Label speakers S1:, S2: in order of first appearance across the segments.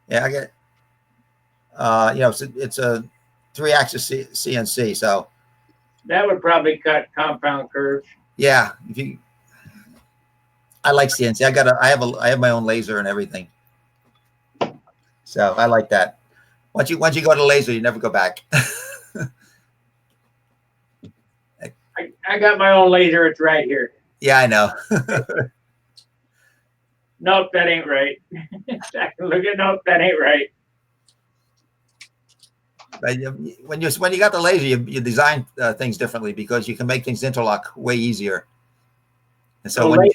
S1: Yeah, I get. It's a three-axis CNC. So
S2: That would probably cut compound curves.
S1: yeah, if you, I like CNC. I have my own laser and everything. So I like that. Once you go to laser, you never go back.
S2: I got my own laser. It's right here.
S1: Yeah, I know.
S2: Nope, that ain't right. Look at nope, that ain't right.
S1: But when you got the laser, you design things differently because you can make things interlock way easier. And so
S2: So
S1: when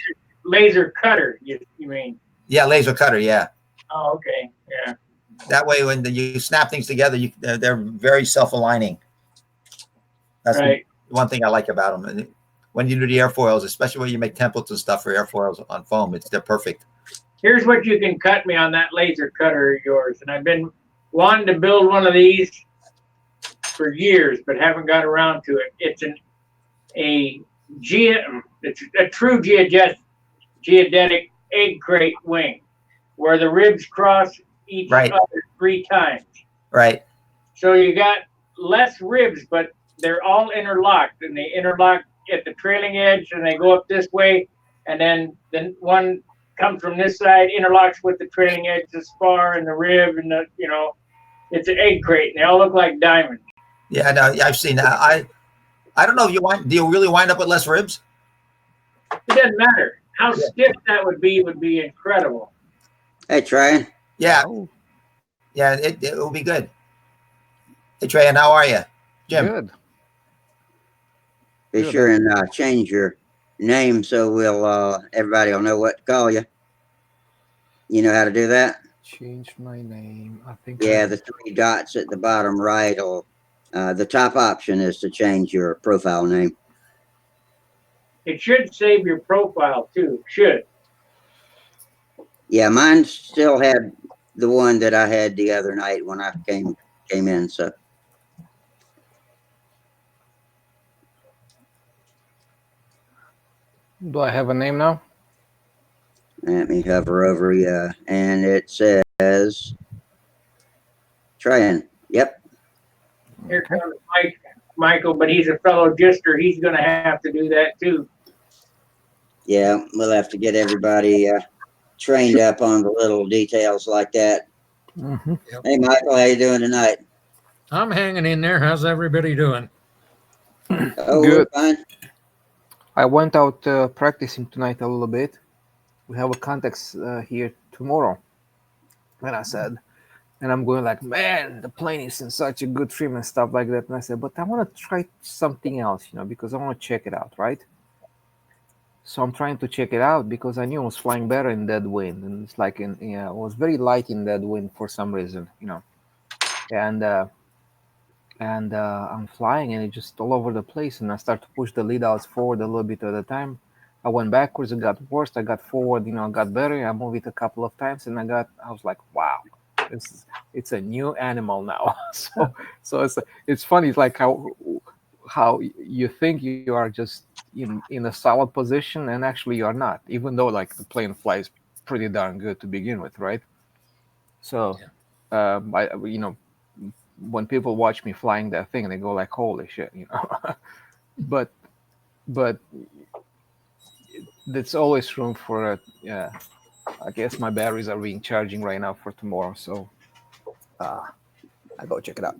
S2: laser cutter, you mean?
S1: yeah, laser cutter, yeah.
S2: Oh, okay, yeah.
S1: That way, when you snap things together, they're very self-aligning. That's
S2: right.
S1: one thing I like about them. And when you do the airfoils, especially when you make templates and stuff for airfoils on foam, they're perfect.
S2: Here's what you can cut me on that laser cutter of yours, and I've been wanting to build one of these for years, but haven't got around to it. It's it's a true geodetic egg crate wing, where the ribs cross each
S1: Right.
S2: other 3 times.
S1: Right.
S2: So you got less ribs, but they're all interlocked, and they interlock at the trailing edge, and they go up this way, and then one comes from this side, interlocks with the trailing edge, the spar and the rib, and it's an egg crate, and they all look like diamonds.
S1: Yeah, no, I've seen that. I don't know if do you really wind up with less ribs?
S2: It doesn't matter. How stiff that would be incredible.
S3: Hey, Trey.
S1: Yeah. Yeah, it will be good. Hey, Trey, and how are you? Jim.
S4: Good.
S3: Be sure and change your name so everybody will know what to call you. You know how to do that?
S4: Change my name. I think.
S3: Yeah, the 3 dots at the bottom right, or the top option is to change your profile name.
S2: It should save your profile too. Should.
S3: Yeah, mine still had the one that I had the other night when I came in. So.
S4: Do I have a name now?
S3: Let me hover over you, and it says Tryon. Yep.
S2: Here comes Michael, but he's a fellow gister. He's going to have to do that too.
S3: Yeah, we'll have to get everybody trained up on the little details like that.
S4: Mm-hmm.
S5: Yep.
S3: Hey, Michael, how you doing tonight?
S5: I'm hanging in there. How's everybody doing?
S3: Oh,
S4: Good.
S3: we're fine.
S4: I went out practicing tonight a little bit. We have a context here tomorrow. And I said, and I'm going like, man, the plane is in such a good trim and stuff like that. And I said, but I want to try something else, because I want to check it out, right? So I'm trying to check it out because I knew I was flying better in dead wind. And it's like, it was very light in dead wind for some reason, And I'm flying and it's just all over the place. And I start to push the lead outs forward a little bit at a time. I went backwards, it got worse. I got forward, I got better. I moved it a couple of times and I was like, wow, it's a new animal now. so it's funny. It's like how you think you are just in a solid position and actually you're not, even though like the plane flies pretty darn good to begin with, right? So, when people watch me flying that thing, they go like, "Holy shit!" but there's always room for yeah. I guess my batteries are recharging right now for tomorrow, so I go check it out.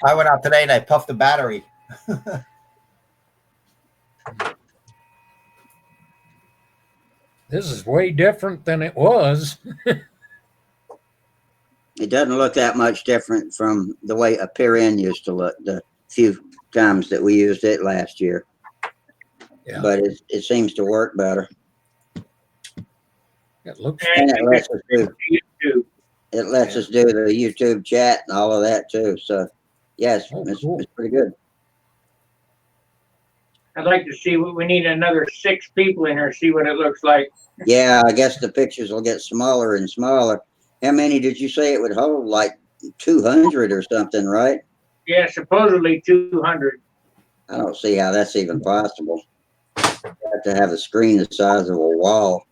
S1: I went out today and I puffed the battery.
S5: This is way different than it was.
S3: It doesn't look that much different from the way a Pirin used to look the few times that we used it last year.
S5: Yeah.
S3: But it seems to work better.
S5: It looks.
S3: And it lets us do YouTube. It lets us do the YouTube chat and all of that too. So, yes,
S5: cool.
S3: It's pretty good.
S2: I'd like to see we need another 6 people in here, see what it looks like.
S3: Yeah, I guess the pictures will get smaller and smaller. How many did you say it would hold? Like 200 or something, right?
S2: Yeah, supposedly 200.
S3: I don't see how that's even possible. You have to have a screen the size of a wall.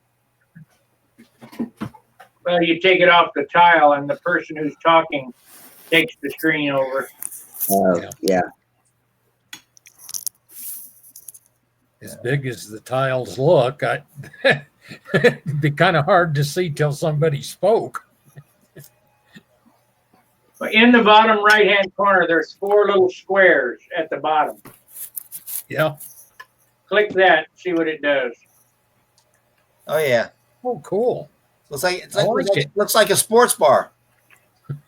S2: Well, you take it off the tile, and the person who's talking takes the screen over.
S5: Yeah.
S3: Yeah.
S5: As big as the tiles look, it'd be kind of hard to see till somebody spoke.
S2: But in the bottom right-hand corner, there's 4 little squares at the bottom.
S5: Yeah.
S2: Click that, see what it does.
S1: Oh yeah.
S5: Oh, cool.
S1: Looks like
S5: I like it.
S1: looks like a sports bar.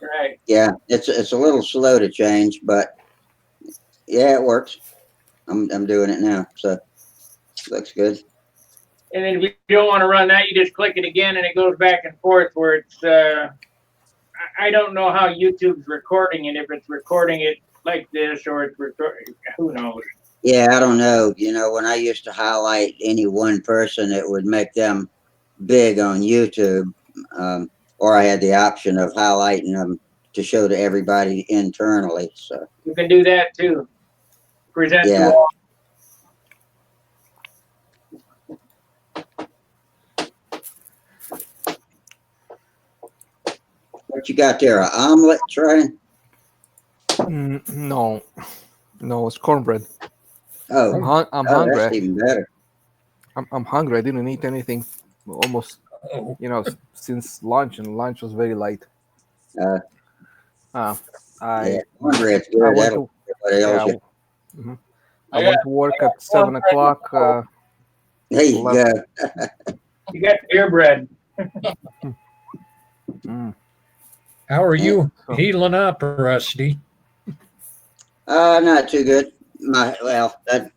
S2: Right.
S3: Yeah. It's a little slow to change, but yeah, it works. I'm doing it now, so looks good.
S2: And then if you don't want to run that, you just click it again, and it goes back and forth where it's. I don't know how YouTube's recording it. If it's recording it like this, or it's recording, who knows?
S3: Yeah, I don't know. You know, when I used to highlight any one person, it would make them big on YouTube, or I had the option of highlighting them to show to everybody internally. So
S2: You can do that too. Present
S3: yeah.
S2: to all.
S3: What you got there? An omelet, Trey?
S4: No, it's cornbread.
S3: Oh,
S4: I'm
S3: oh,
S4: hungry.
S3: that's even better.
S4: I'm hungry. I didn't eat anything almost,
S5: Oh,
S4: since lunch, and lunch was very light.
S3: Uh,
S4: Uh,
S3: yeah,
S4: I
S3: cornbread's
S4: I
S3: good.
S4: went
S3: That'll
S4: to
S3: everybody
S4: yeah,
S3: else.
S4: mhm. I went to work at 7 o'clock.
S3: There you
S4: left.
S3: go.
S2: You got beer bread.
S4: Mm.
S5: how are you
S4: So-
S5: healing up, Rusty?
S3: Not too good. The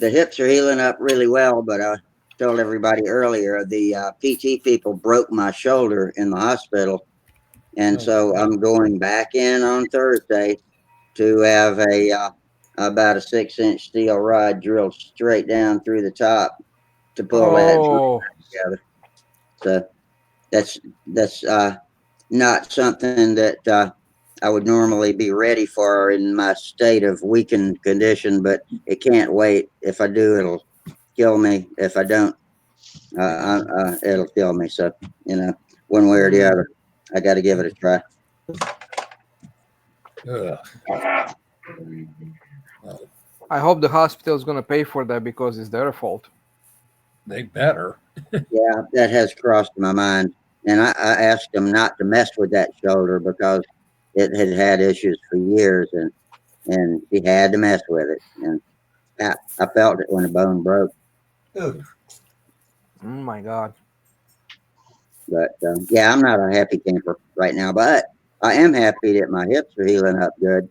S3: hips are healing up really well, but I told everybody earlier the PT people broke my shoulder in the hospital, and so I'm going back in on Thursday to have about a 6-inch steel rod drilled straight down through the top to pull that joint
S4: Oh,
S3: together. So that's not something that I would normally be ready for in my state of weakened condition, but it can't wait. If I do, it'll kill me. If I don't, it'll kill me. So, one way or the other, I got to give it a try.
S5: Ugh.
S4: I hope the hospital is gonna pay for that because it's their fault.
S5: They better.
S3: Yeah, that has crossed my mind. And I asked them not to mess with that shoulder because it had had issues for years, and he had to mess with it. And I felt it when the bone broke.
S1: Dude,
S4: Oh my God.
S3: But yeah, I'm not a happy camper right now, but I am happy that my hips are healing up good.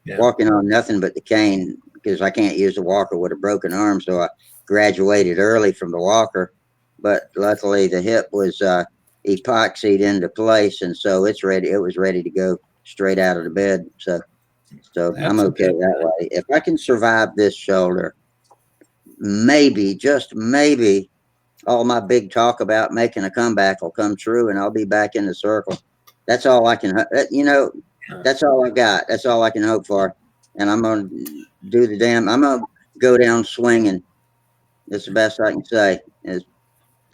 S5: Yeah.
S3: Walking on nothing but the cane because I can't use the walker with a broken arm. So I graduated early from the walker, but luckily the hip was epoxied into place, and so it's ready. It was ready to go straight out of the bed. So I'm
S5: That's a
S3: okay
S5: good
S3: that way. If I can survive this shoulder, maybe, just maybe, all my big talk about making a comeback will come true, and I'll be back in the circle. That's all I can, that's all I got. That's all I can hope for. And I'm going to do I'm going to go down swinging. That's the best I can say is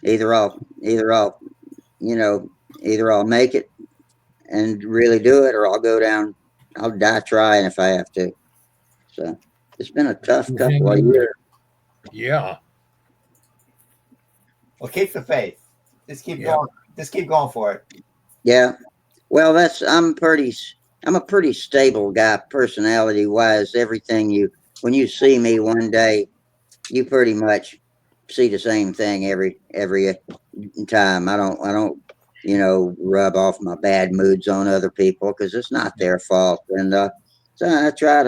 S3: either either I'll make it and really do it, or I'll go down, I'll die trying if I have to. So it's been a tough couple of years.
S5: Yeah.
S1: well, keep the faith. Just keep
S5: Yeah.
S1: going. Just keep going for it.
S3: Yeah. Well, I'm a pretty stable guy personality wise. When you see me one day, you pretty much see the same thing every time. I don't, rub off my bad moods on other people because it's not their fault. And so I try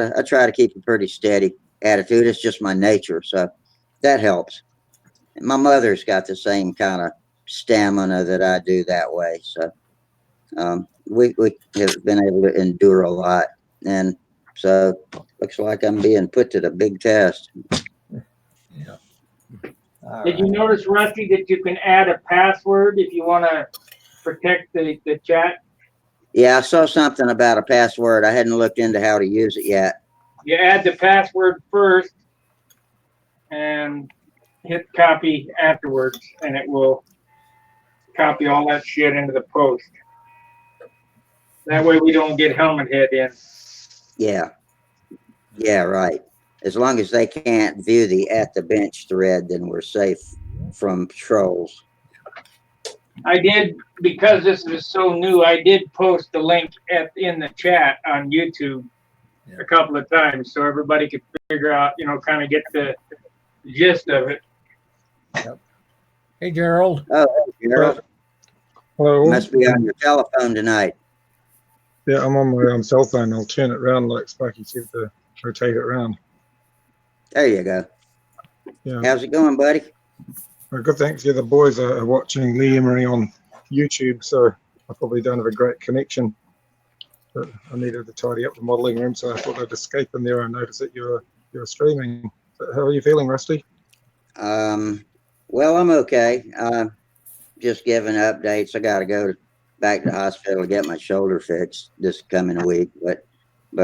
S3: to keep a pretty steady attitude. It's just my nature. So that helps. And my mother's got the same kind of stamina that I do that way. So we have been able to endure a lot, and so looks like I'm being put to the big test.
S5: Yeah.
S1: All
S2: Did you
S1: right.
S2: notice, Rusty, that you can add a password if you want to protect the chat?
S3: Yeah, I saw something about a password. I hadn't looked into how to use it yet.
S2: You add the password first and hit copy afterwards, and it will copy all that shit into the post. That way we don't get helmet head in.
S3: Yeah. Yeah, right. As long as they can't view the at the bench thread, then we're safe from trolls.
S2: I did, because this is so new, I did post the link in the chat on YouTube a couple of times so everybody could figure out, kind of get the gist of it.
S5: Yep. Hey, Gerald.
S3: Oh, hey, Gerald.
S6: Hello.
S3: Must be on your telephone tonight.
S6: Yeah, I'm on my cell phone. I'll turn it around like Sparky said to rotate it around.
S3: There you go.
S6: Yeah.
S3: How's it going, buddy?
S6: Good, thanks. Yeah, the boys are watching Lee Emery on YouTube, so I probably don't have a great connection. But I needed to tidy up the modelling room, so I thought I'd escape in there and notice that you're streaming. So how are you feeling, Rusty?
S3: Well, I'm okay. Just giving updates. I got to go back to the hospital to get my shoulder fixed this coming week. But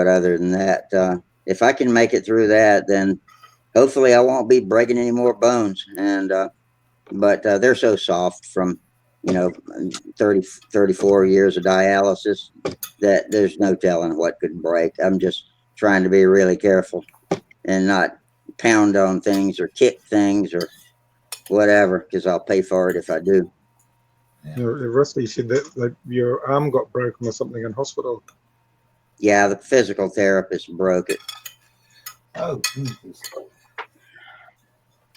S3: other than that, if I can make it through that, then hopefully I won't be breaking any more bones. And but they're so soft from 34 years of dialysis that there's no telling what could break. I'm just trying to be really careful and not pound on things or kick things or whatever, because I'll pay for it if I do.
S6: Yeah. Rusty said that your arm got broken or something in hospital.
S3: Yeah, the physical therapist broke it.
S1: Oh, Jesus.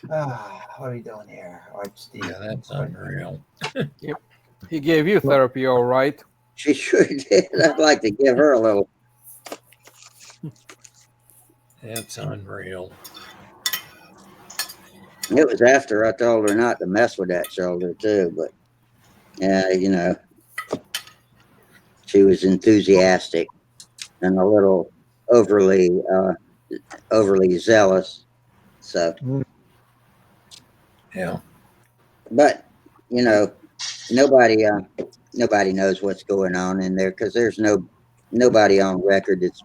S1: What are you doing here? All right, Steve.
S5: Yeah, that's unreal.
S4: Yep. He gave you therapy, all right?
S3: She sure did. I'd like to give her a little.
S5: That's unreal.
S3: It was after I told her not to mess with that shoulder too, but she was enthusiastic and a little overly zealous. So
S5: Yeah.
S3: but nobody knows what's going on in there, because there's nobody on record that's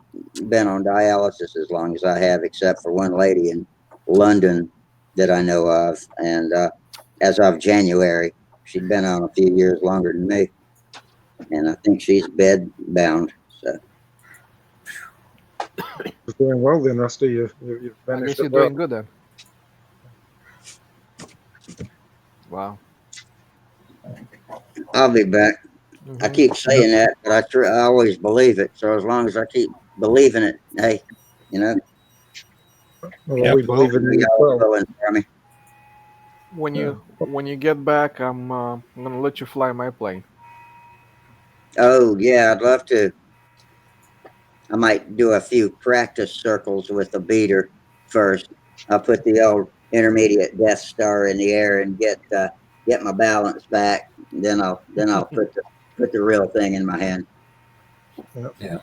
S3: been on dialysis as long as I have, except for one lady in London that I know of, and as of January, she'd been on a few years longer than me, and I think she's bed bound. So
S6: You're doing well then, Rusty. You've
S4: I
S6: managed
S4: guess you're
S6: it well.
S4: doing good then. Wow.
S3: I'll be back. I keep saying that, but I always believe it. So as long as I keep believing it, hey,
S6: Well, we believe in you as well.
S3: going for me.
S4: When you get back, I'm gonna let you fly my plane.
S3: Oh yeah, I'd love to. I might do a few practice circles with the beater first. I'll put the old intermediate Death Star in the air and get my balance back. Then I'll put the real thing in my hand.
S5: Yeah.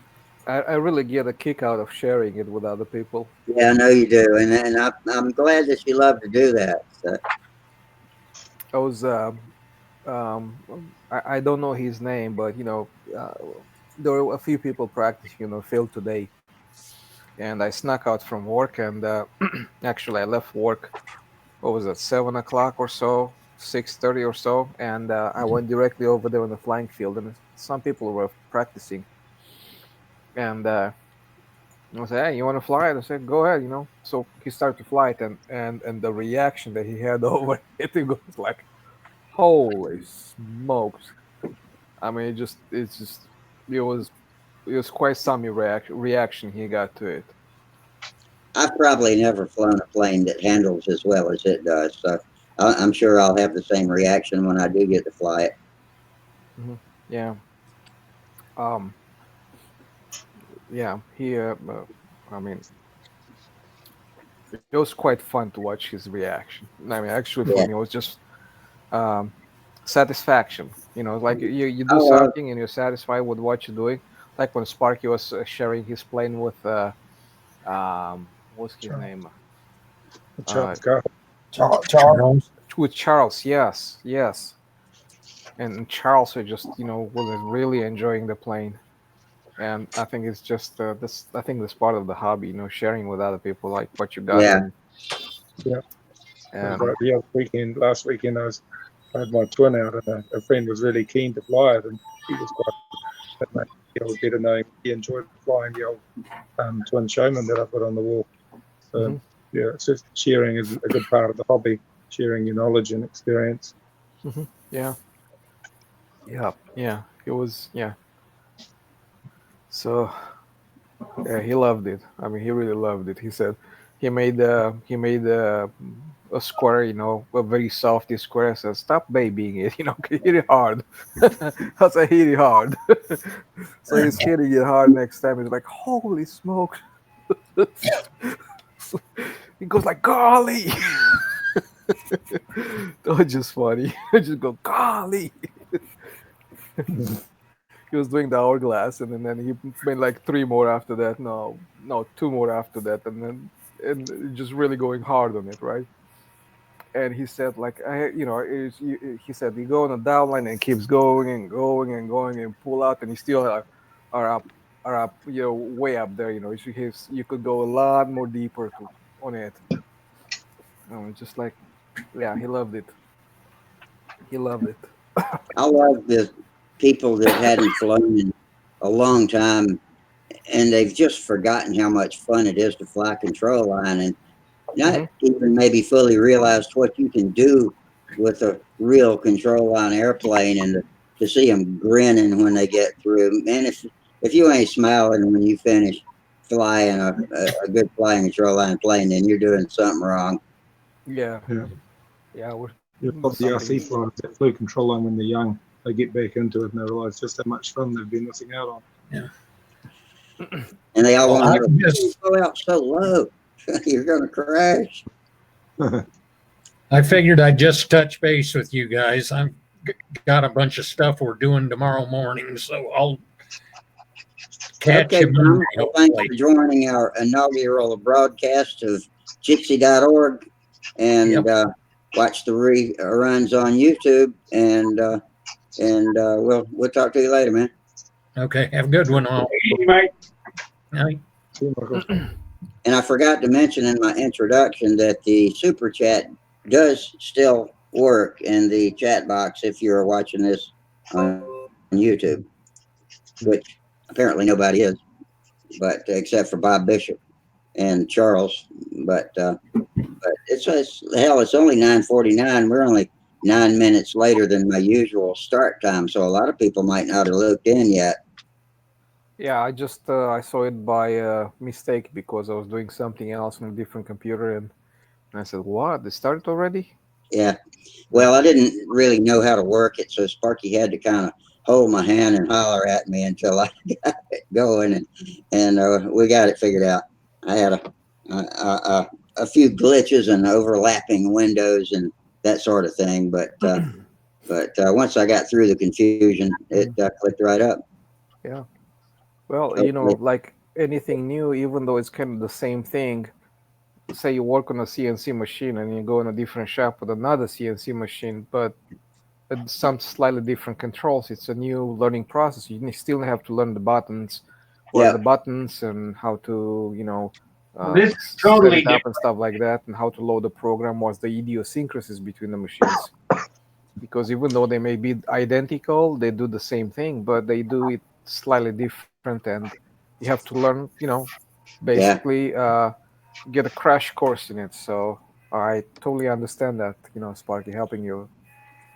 S4: I really get a kick out of sharing it with other people.
S3: Yeah, I know you do, and I'm glad that you love to do that. So.
S4: I was I don't know his name, but there were a few people practicing field today, and I snuck out from work, and actually I left work. What was it, 7 o'clock or so, 6:30 or so, and I went directly over there on the flying field, and some people were practicing, and I said, "Hey, you want to fly it?" I said, "Go ahead." So he started to fly it, and the reaction that he had over it was like, holy smokes! I mean, it was quite some reaction he got to it.
S3: I've probably never flown a plane that handles as well as it does, so I'm sure I'll have the same reaction when I do get to fly it.
S4: Mm-hmm. Yeah. Yeah. I mean, it was quite fun to watch his reaction. I mean, actually, for me, it was just satisfaction. Like you do something and you're satisfied with what you're doing. Like when Sparky was sharing his plane with what's his name?
S1: Charles.
S4: With Charles, yes. And Charles was really enjoying the plane. And I think it's just this. I think this part of the hobby, sharing with other people like what you got.
S3: Yeah.
S4: And
S6: Right. Yeah, last weekend I was I had my twin out, and a friend was really keen to fly it, and he was quite. That made me feel better knowing he enjoyed flying the old twin showman that I've got on the wall. So yeah, it's just sharing is a good part of the hobby, sharing your knowledge and experience.
S4: Yeah. Yeah. It was, yeah. So yeah, he loved it. I mean, he really loved it. He said he made a square, a very softy square. Said, "Stop babying it, hit it hard." I said, "Hit it hard." So he's hitting it hard next time. He's like, "Holy smoke!" He goes like, "Golly!" That was just funny. I just go, "Golly!" He was doing the hourglass, and then he made like three more after that. No, no, two more after that, and just really going hard on it, right? And he said like he said you go on a downline and keeps going and going and going and pull out, and you still are up way up there. You could go a lot more deeper on it. Just like, yeah, he loved it. He loved it.
S3: I love the people that hadn't flown in a long time, and they've just forgotten how much fun it is to fly control line, and not even maybe fully realized what you can do with a real control line airplane, and to see them grinning when they get through. Man, if you ain't smiling when you finish flying a good flying control line plane, then you're doing something wrong.
S4: Yeah.
S6: Yeah.
S4: Yeah.
S6: Yeah, the RC flyers that flew control line when they're young, they get back into it and they realise just how much fun they've been missing out on.
S5: Yeah.
S3: And they all
S5: Well,
S3: want to
S5: I'm just-
S3: go out so low. You're going to crash.
S5: I figured I'd just touch base with you guys. I've got a bunch of stuff we're doing tomorrow morning, so I'll catch
S3: Okay,
S5: you Monday.
S3: Tom, thanks for joining our inaugural broadcast of Gypsy.org, and
S5: Yep.
S3: watch the reruns on YouTube, and we'll talk to you later, man.
S5: Okay, have a good one, all.
S2: Easy, Mike.
S5: Night.
S6: See you, Michael.
S3: And I forgot to mention in my introduction that the super chat does still work in the chat box if you're watching this on YouTube, which apparently nobody is, but except for Bob Bishop and Charles. But it's hell, it's only 9:49. We're only 9 minutes later than my usual start time, so a lot of people might not have looked in yet.
S4: Yeah, I saw it by mistake because I was doing something else on a different computer, and I said, "What? They started already?"
S3: Yeah. Well, I didn't really know how to work it, so Sparky had to kind of hold my hand and holler at me until I got it going, and we got it figured out. I had a few glitches and overlapping windows and that sort of thing, but once I got through the confusion, it clicked right up.
S4: Yeah. Well,
S3: Okay.
S4: like anything new, even though it's kind of the same thing. Say you work on a CNC machine and you go in a different shop with another CNC machine, but some slightly different controls. It's a new learning process. You still have to learn the buttons, what are
S3: Yeah.
S4: the buttons, and how to,
S2: This is
S4: set
S2: totally
S4: it up and stuff like that, and how to load the program, what's the idiosyncrasies between the machines. Because even though they may be identical, they do the same thing, but they do it slightly different, and you have to learn, basically get a crash course in it. So I totally understand that, Sparky helping you.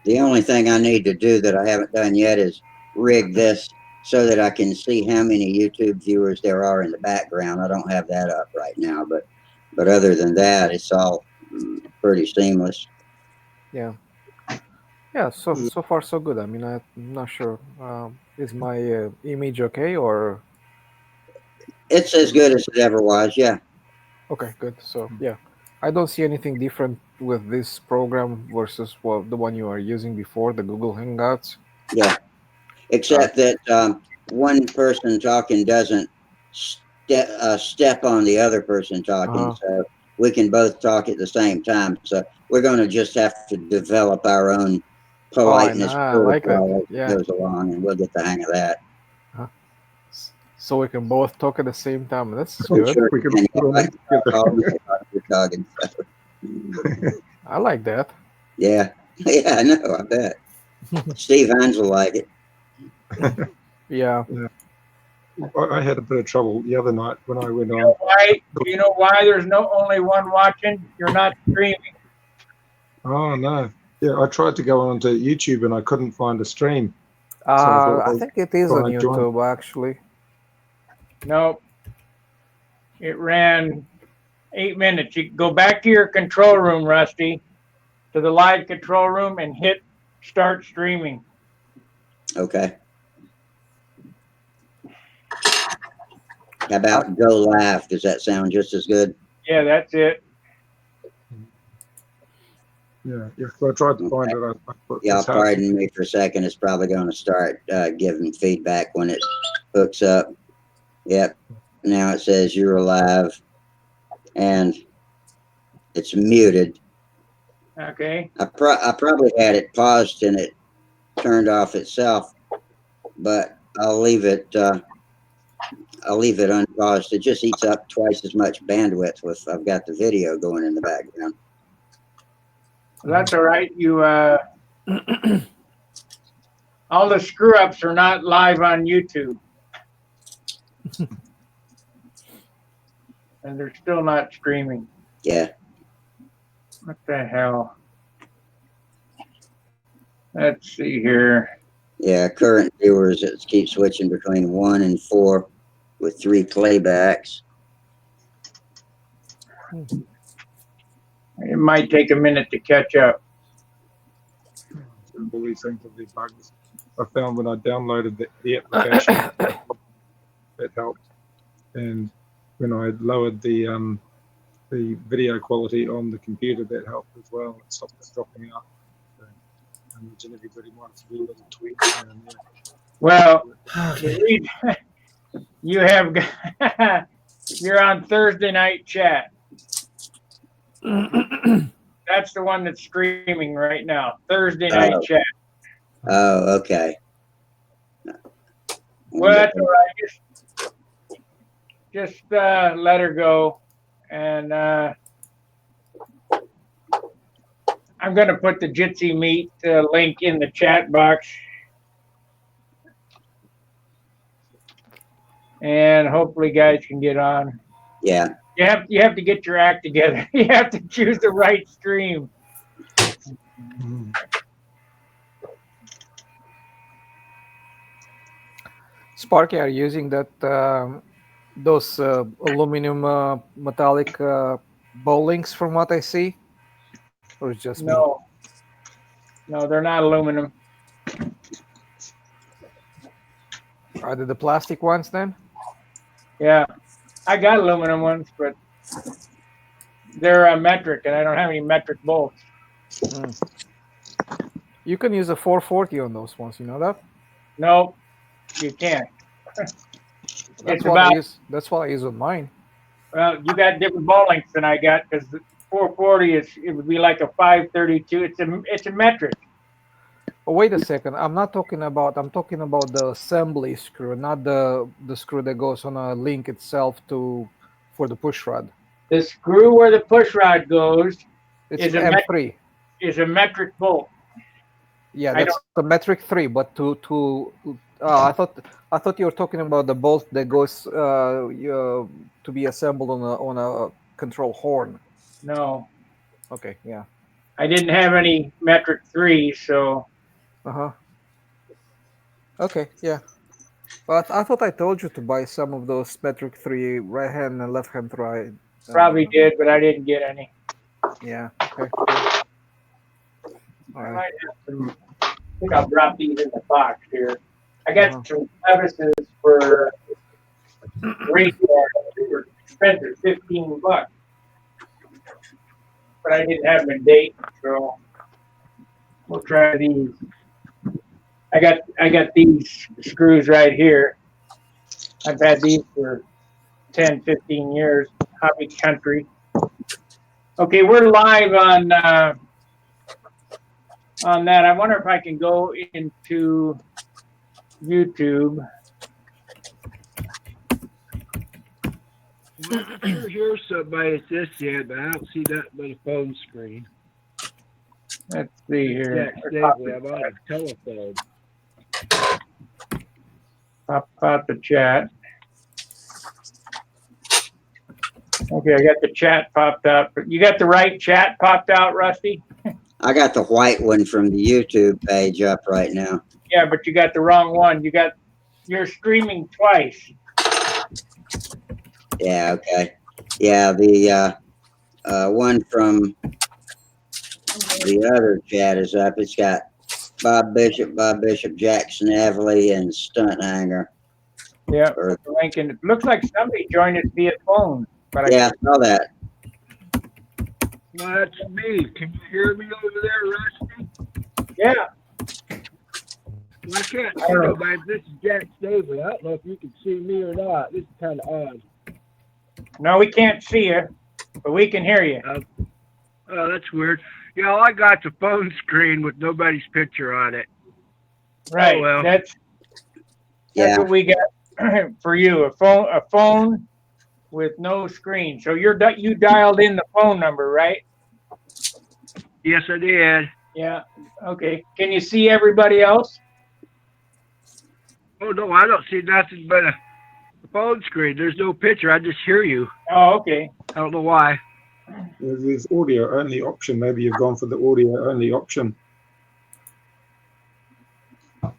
S3: The only thing I need to do that I haven't done yet is rig this so that I can see how many YouTube viewers there are in the background. I don't have that up right now, but other than that, it's all pretty seamless.
S4: Yeah. Yeah, so far so good. I mean, I'm not sure. Is my image okay or
S3: It's as good as it ever was. Yeah.
S4: okay? Good. So yeah, I don't see anything different with this program versus the one you are using before, the Google Hangouts.
S3: Yeah. Except that one person talking doesn't step on the other person talking, so we can both talk at the same time. So we're going to just have to develop our own politeness
S4: I like that.
S3: protocol as it
S4: Yeah.
S3: goes along, and we'll get the hang of that.
S4: So we can both talk at the same time. That's
S3: We
S4: good.
S3: sure
S6: We can
S3: can.
S6: put
S3: Yeah,
S6: them together.
S3: we're talking.
S4: I like that.
S3: Yeah. Yeah, I know. I bet. Steve Hines will like it.
S4: Yeah.
S6: I had a bit of trouble the other night when I went
S2: You
S6: on.
S2: know why? You know why there's no only one watching? You're not streaming.
S6: Oh no. Yeah, I tried to go onto YouTube and I couldn't find a stream. So I thought
S4: I
S6: I'll
S4: think it is on
S6: try and join.
S4: YouTube actually.
S2: Nope. It ran 8 minutes. You go back to your control room, Rusty, to the live control room and hit start streaming.
S3: Okay. How about go live? Does that sound just as good?
S2: Yeah, that's it.
S6: Yeah, so I tried to find it. I thought
S3: Y'all
S6: it's hard to-
S3: pardon me for a second. It's probably going to start giving feedback when it hooks up. Yep. Now it says you're alive, and it's muted.
S2: Okay.
S3: I probably had it paused and it turned off itself, but I'll leave it. I'll leave it unpaused. It just eats up twice as much bandwidth with I've got the video going in the background.
S2: That's all right. You all the screw ups are not live on YouTube. And they're still not streaming.
S3: Yeah.
S2: What the hell? Let's see here.
S3: Yeah, current viewers, it keeps switching between 1 and 4 with 3 playbacks.
S2: It might take a minute to catch up.
S6: all these things with these bugs. I found when I downloaded the application, it helped. And when I lowered the video quality on the computer, that helped as well. It stopped it dropping out. So I imagine everybody wants to do little tweaks here and there.
S2: Well, you have you're on Thursday night chat. That's the one that's streaming right now. Thursday night chat.
S3: Oh, okay.
S2: Well, that's all right. Just let her go, and I'm going to put the Jitsi Meet link in the chat box, and hopefully, guys can get on.
S3: Yeah.
S2: You have to get your act together. You have to choose the right stream.
S4: Sparky, are you using that those aluminum metallic bow links from what I see, or it's just me?
S2: No, they're not aluminum.
S4: Are they the plastic ones then?
S2: Yeah, I got aluminum ones, but they're metric, and I don't have any metric bolts.
S4: You can use a 440 on those ones. You know that?
S2: No, you can't.
S4: That's what I use on mine.
S2: Well, you got different ball lengths than I got, because the 440 it would be like a 532. It's a metric.
S4: Oh, wait a second. I'm talking about the assembly screw, not the screw that goes on a link itself for the push rod.
S2: The screw where the push rod goes
S4: is a M3.
S2: Is a metric bolt.
S4: Yeah, that's the metric 3. But I thought you were talking about the bolt that goes to be assembled on a control horn.
S2: No.
S4: Okay. Yeah.
S2: I didn't have any metric 3, so.
S4: Okay. Yeah. But I thought I told you to buy some of those metric 3 right hand and left hand drive.
S2: Probably did, but I didn't get any.
S4: Yeah. Okay.
S2: I might have some. I think I'll drop these in the box here. I got some crevices for radar. They were expensive, $15. But I didn't have them in date, so we'll try these. I got these screws right here. I've had these for 10, 15 years. Hobby Country. Okay, we're live on that. I wonder if I can go into YouTube.
S7: I'm not sure hear somebody at this yet, but I don't see that but a phone screen.
S2: Let's see here.
S7: Jack Stabley, I'm on a telephone.
S2: Pop out the chat. Okay, I got the chat popped up. You got the right chat popped out, Rusty?
S3: I got the white one from the YouTube page up right now.
S2: Yeah, but you got the wrong one. You're streaming twice.
S3: Yeah, okay. Yeah, the one from the other chat is up. It's got Bob Bishop, Jackson Avley, and Stunthangar.
S2: Yeah, Lincoln. It looks like somebody joined us via phone. But
S3: Yeah, I saw that.
S7: Well, that's me. Can you hear me over there, Rusty?
S2: Yeah.
S7: Well, I can't see nobody. This is Jack Stabley. I don't know if you can see me or not. This is kind of odd.
S2: No, we can't see you, but we can hear you.
S7: Oh, that's weird. Yeah, I got the phone screen with nobody's picture on it.
S2: Right.
S7: Oh, well.
S2: That's what we got for you. A phone with no screen. So you dialed in the phone number, right?
S7: Yes, I did.
S2: Yeah. Okay. Can you see everybody else?
S7: Oh, no, I don't see nothing but a phone screen. There's no picture. I just hear you.
S2: Oh, okay.
S7: I don't know why.
S6: There's audio only option. Maybe you've gone for the audio only option.
S7: Well,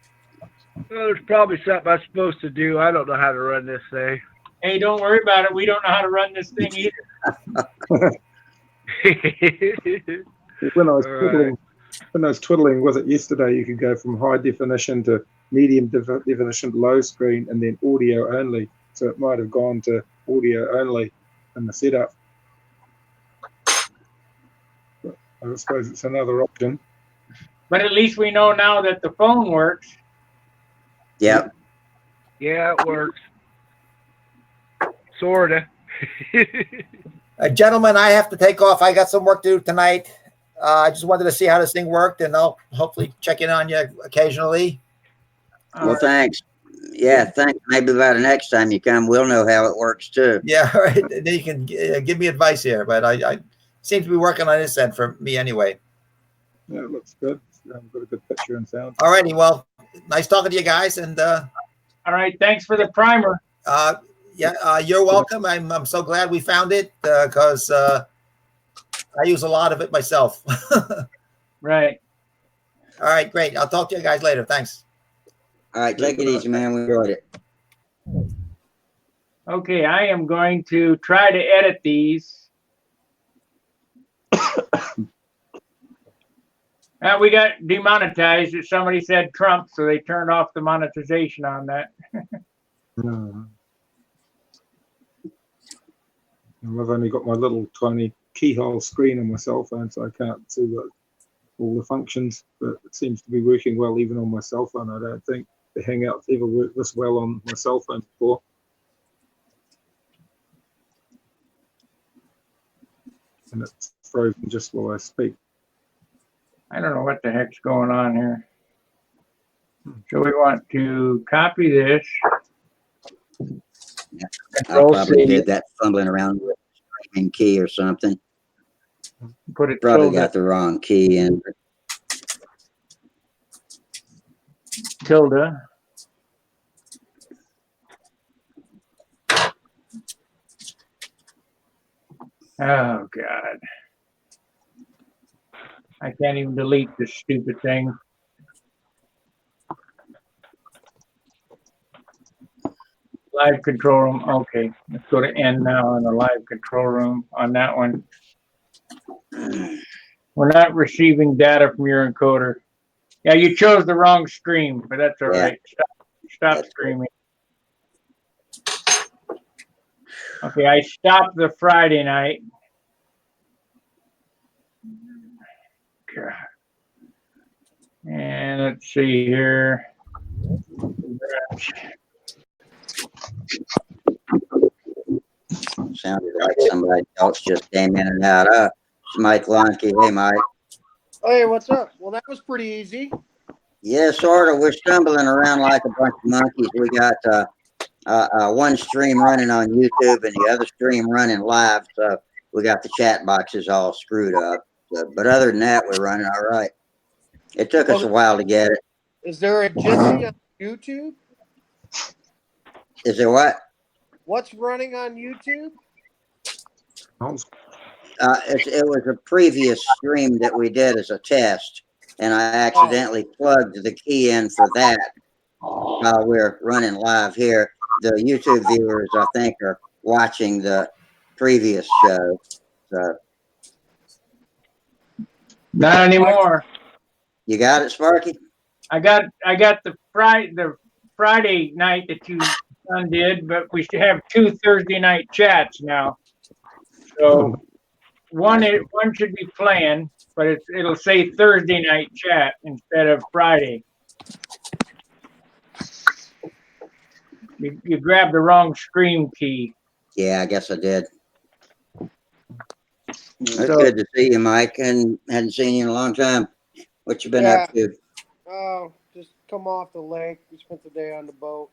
S7: there's probably something I'm supposed to do. I don't know how to run this thing.
S2: Hey, don't worry about it. We don't know how to run this thing either.
S6: When I was twiddling with it yesterday, you could go from high definition to medium definition to low screen, and then audio only. So it might have gone to audio only in the setup. But I suppose it's another option.
S2: But at least we know now that the phone works.
S3: Yep.
S7: Yeah, it works. Sorta.
S1: Gentlemen, I have to take off. I got some work to do tonight. I just wanted to see how this thing worked, and I'll hopefully check in on you occasionally.
S3: Well, thanks. Yeah, thanks. Maybe by the next time you come, we'll know how it works too.
S1: Yeah, all right. Then you can give me advice here, but I seem to be working on this end for me anyway.
S6: Yeah, it looks good. I've got a good picture and sound.
S1: All righty. Well, nice talking to you guys, and
S2: all right. Thanks for the primer.
S1: You're welcome. I'm so glad we found it because I use a lot of it myself.
S2: Right.
S1: All right, great. I'll talk to you guys later. Thanks.
S3: All right, take it easy, man. We enjoyed it.
S2: Okay, I am going to try to edit these. We got demonetized. Somebody said Trump, so they turned off the monetization on that.
S6: I've only got my little tiny keyhole screen on my cell phone, so I can't see all the functions, but it seems to be working well even on my cell phone. I don't think the Hangout's ever worked this well on my cell phone before. And it's frozen just while I speak.
S2: I don't know what the heck's going on here. So we want to copy this.
S3: I probably did that fumbling around with a screaming key or something.
S2: Put it
S3: Probably got the wrong key in.
S2: tilde. Oh God. I can't even delete this stupid thing. Live control room. Okay, let's go to end now in the live control room on that one. We're not receiving data from your encoder. Yeah, you chose the wrong stream, but that's all right. Stop streaming. Okay, I stopped the Friday night. God. And let's see here.
S3: Sounded like somebody else just came in and out. It's Mike Lonke. Hey, Mike.
S8: Hey, what's up? Well, that was pretty easy.
S3: Yeah, sort of. We're stumbling around like a bunch of monkeys. We got one stream running on YouTube and the other stream running live. So we got the chat boxes all screwed up. But other than that, we're running all right. It took us a while to get it.
S8: Is there a Jitsi on YouTube?
S3: Is there what?
S8: What's running on YouTube?
S3: It was a previous stream that we did as a test, and I accidentally plugged the key in for that while we're running live here. The YouTube viewers, I think, are watching the previous show. So
S2: Not anymore.
S3: you got it, Sparky?
S2: I got the Friday night that you did, but we should have 2 Thursday night chats now. So one should be playing, but it'll say Thursday night chat instead of Friday. You grabbed the wrong stream key.
S3: Yeah, I guess I did. It's good to see you, Mike, and hadn't seen you in a long time. What you been up to?
S8: Oh, just come off the lake. We spent the day on the boat.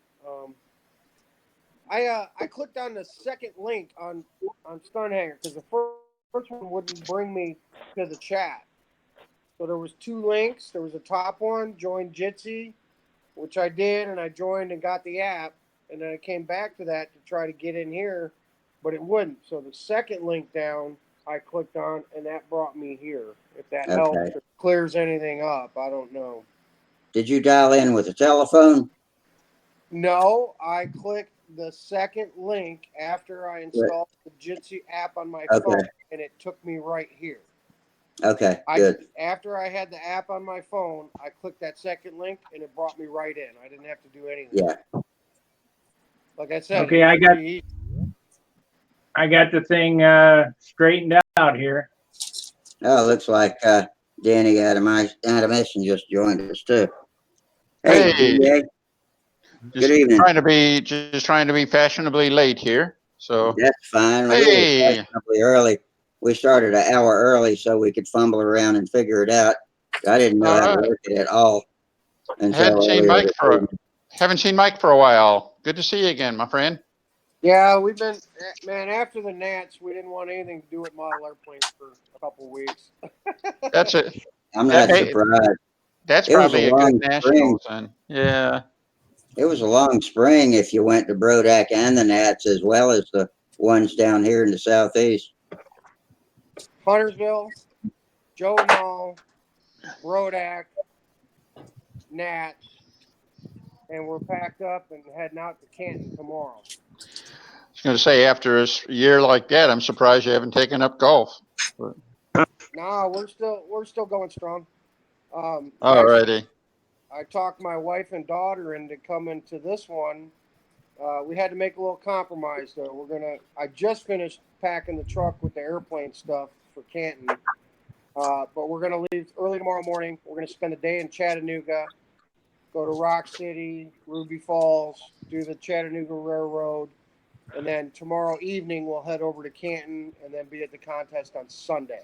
S8: I clicked on the second link on Stunthangar because the first one wouldn't bring me to the chat. So there was 2 links. There was a top one, join Jitsi, which I did, and I joined and got the app. And then I came back to that to try to get in here, but it wouldn't. So the second link down, I clicked on, and that brought me here. If that helps or clears anything up, I don't know.
S3: Did you dial in with a telephone?
S8: No, I clicked the second link after I installed the Jitsi app on my phone, and it took me right here.
S3: Okay, good.
S8: After I had the app on my phone, I clicked that second link, and it brought me right in. I didn't have to do anything.
S3: Yeah.
S8: Like I said.
S2: Okay, I got the thing straightened out here.
S3: Oh, looks like Danny Adamation just joined us too.
S9: Hey,
S3: DA. Good evening.
S9: Just trying to be fashionably late here. So
S3: that's fine. We were fashionably early. We started an hour early so we could fumble around and figure it out. I didn't know how to work it at all.
S9: Haven't seen Mike for a while. Good to see you again, my friend.
S8: Yeah, we've been, man, after the Nats, we didn't want anything to do with model airplanes for a couple of weeks.
S9: That's it.
S3: I'm not surprised.
S9: That's probably a good Nationals then. Yeah.
S3: It was a long spring if you went to Brodak and the Nats as well as the ones down here in the southeast.
S8: Huntersville, Joe Mall, Brodak, Nats, and we're packed up and heading out to Canton tomorrow.
S9: I was going to say, after a year like that, I'm surprised you haven't taken up golf.
S8: No, we're still going strong.
S9: Alrighty.
S8: I talked my wife and daughter into coming to this one. We had to make a little compromise though. I just finished packing the truck with the airplane stuff for Canton. But we're gonna leave early tomorrow morning. We're gonna spend the day in Chattanooga, go to Rock City, Ruby Falls, do the Chattanooga Railroad, and then tomorrow evening we'll head over to Canton and then be at the contest on Sunday.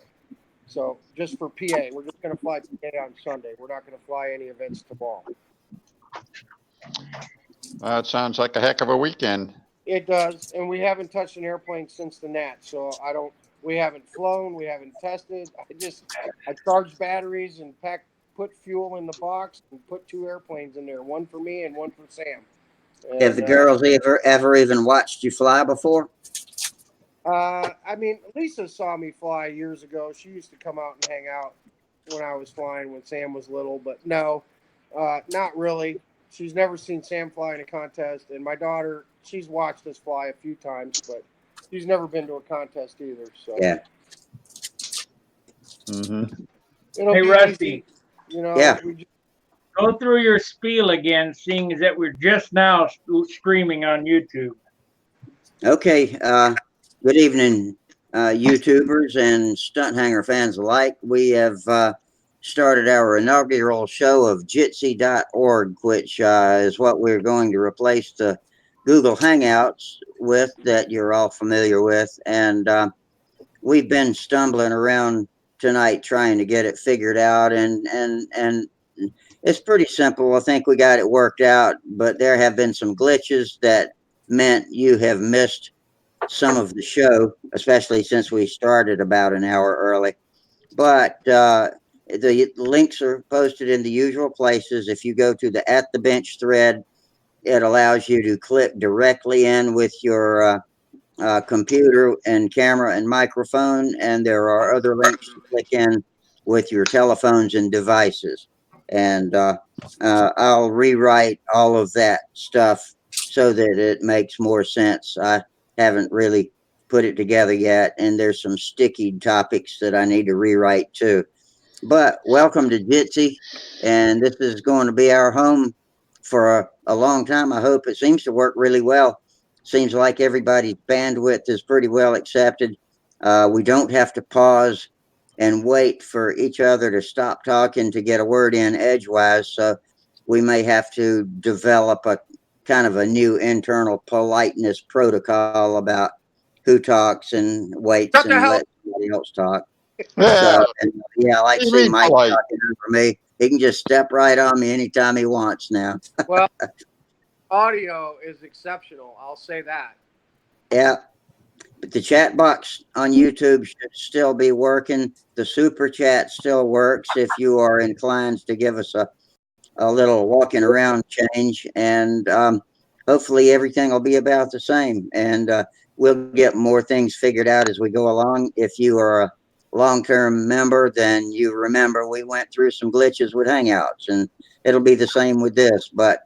S8: So just for PA, we're just going to fly PA on Sunday. We're not going to fly any events tomorrow.
S9: It sounds like a heck of a weekend.
S8: It does, and we haven't touched an airplane since the Nats, so we haven't flown, we haven't tested. I charged batteries and put fuel in the box and put 2 airplanes in there, one for me and one for Sam. And,
S3: have the girls ever even watched you fly before?
S8: I mean, Lisa saw me fly years ago. She used to come out and hang out when I was flying when Sam was little, but no, not really. She's never seen Sam fly in a contest, and my daughter, she's watched us fly a few times, but she's never been to a contest either. So
S3: yeah.
S2: Hey, Rusty.
S8: You know,
S3: yeah.
S2: Go through your spiel again, seeing as that we're just now streaming on YouTube.
S3: Okay. Good evening, YouTubers and Stunthangar fans alike. We have started our inaugural show of Jitsi.org, which is what we're going to replace the Google Hangouts with that you're all familiar with. And we've been stumbling around tonight trying to get it figured out. And it's pretty simple. I think we got it worked out, but there have been some glitches that meant you have missed some of the show, especially since we started about an hour early. but the links are posted in the usual places. If you go to the At the Bench thread, it allows you to click directly in with your computer and camera and microphone, and there are other links to click in with your telephones and devices. And I'll rewrite all of that stuff so that it makes more sense. I haven't really put it together yet, and there's some sticky topics that I need to rewrite too. But welcome to Jitsi, and this is going to be our home for a long time. I hope it seems to work really well. Seems like everybody's bandwidth is pretty well accepted. We don't have to pause and wait for each other to stop talking to get a word in edgewise. So we may have to develop a kind of a new internal politeness protocol about who talks and waits
S8: Shut the
S3: and
S8: hell.
S3: lets somebody else talk.
S9: Yeah.
S3: So, and, yeah, I like
S9: What do you
S3: see
S9: mean
S3: Mike
S9: polite?
S3: talking over me. He can just step right on me anytime he wants now.
S8: Well, audio is exceptional. I'll say that.
S3: Yeah, but the chat box on YouTube should still be working. The super chat still works if you are inclined to give us a little walking around change. And hopefully everything will be about the same. And we'll get more things figured out as we go along. If you are a long-term member, then you remember we went through some glitches with Hangouts, and it'll be the same with this. But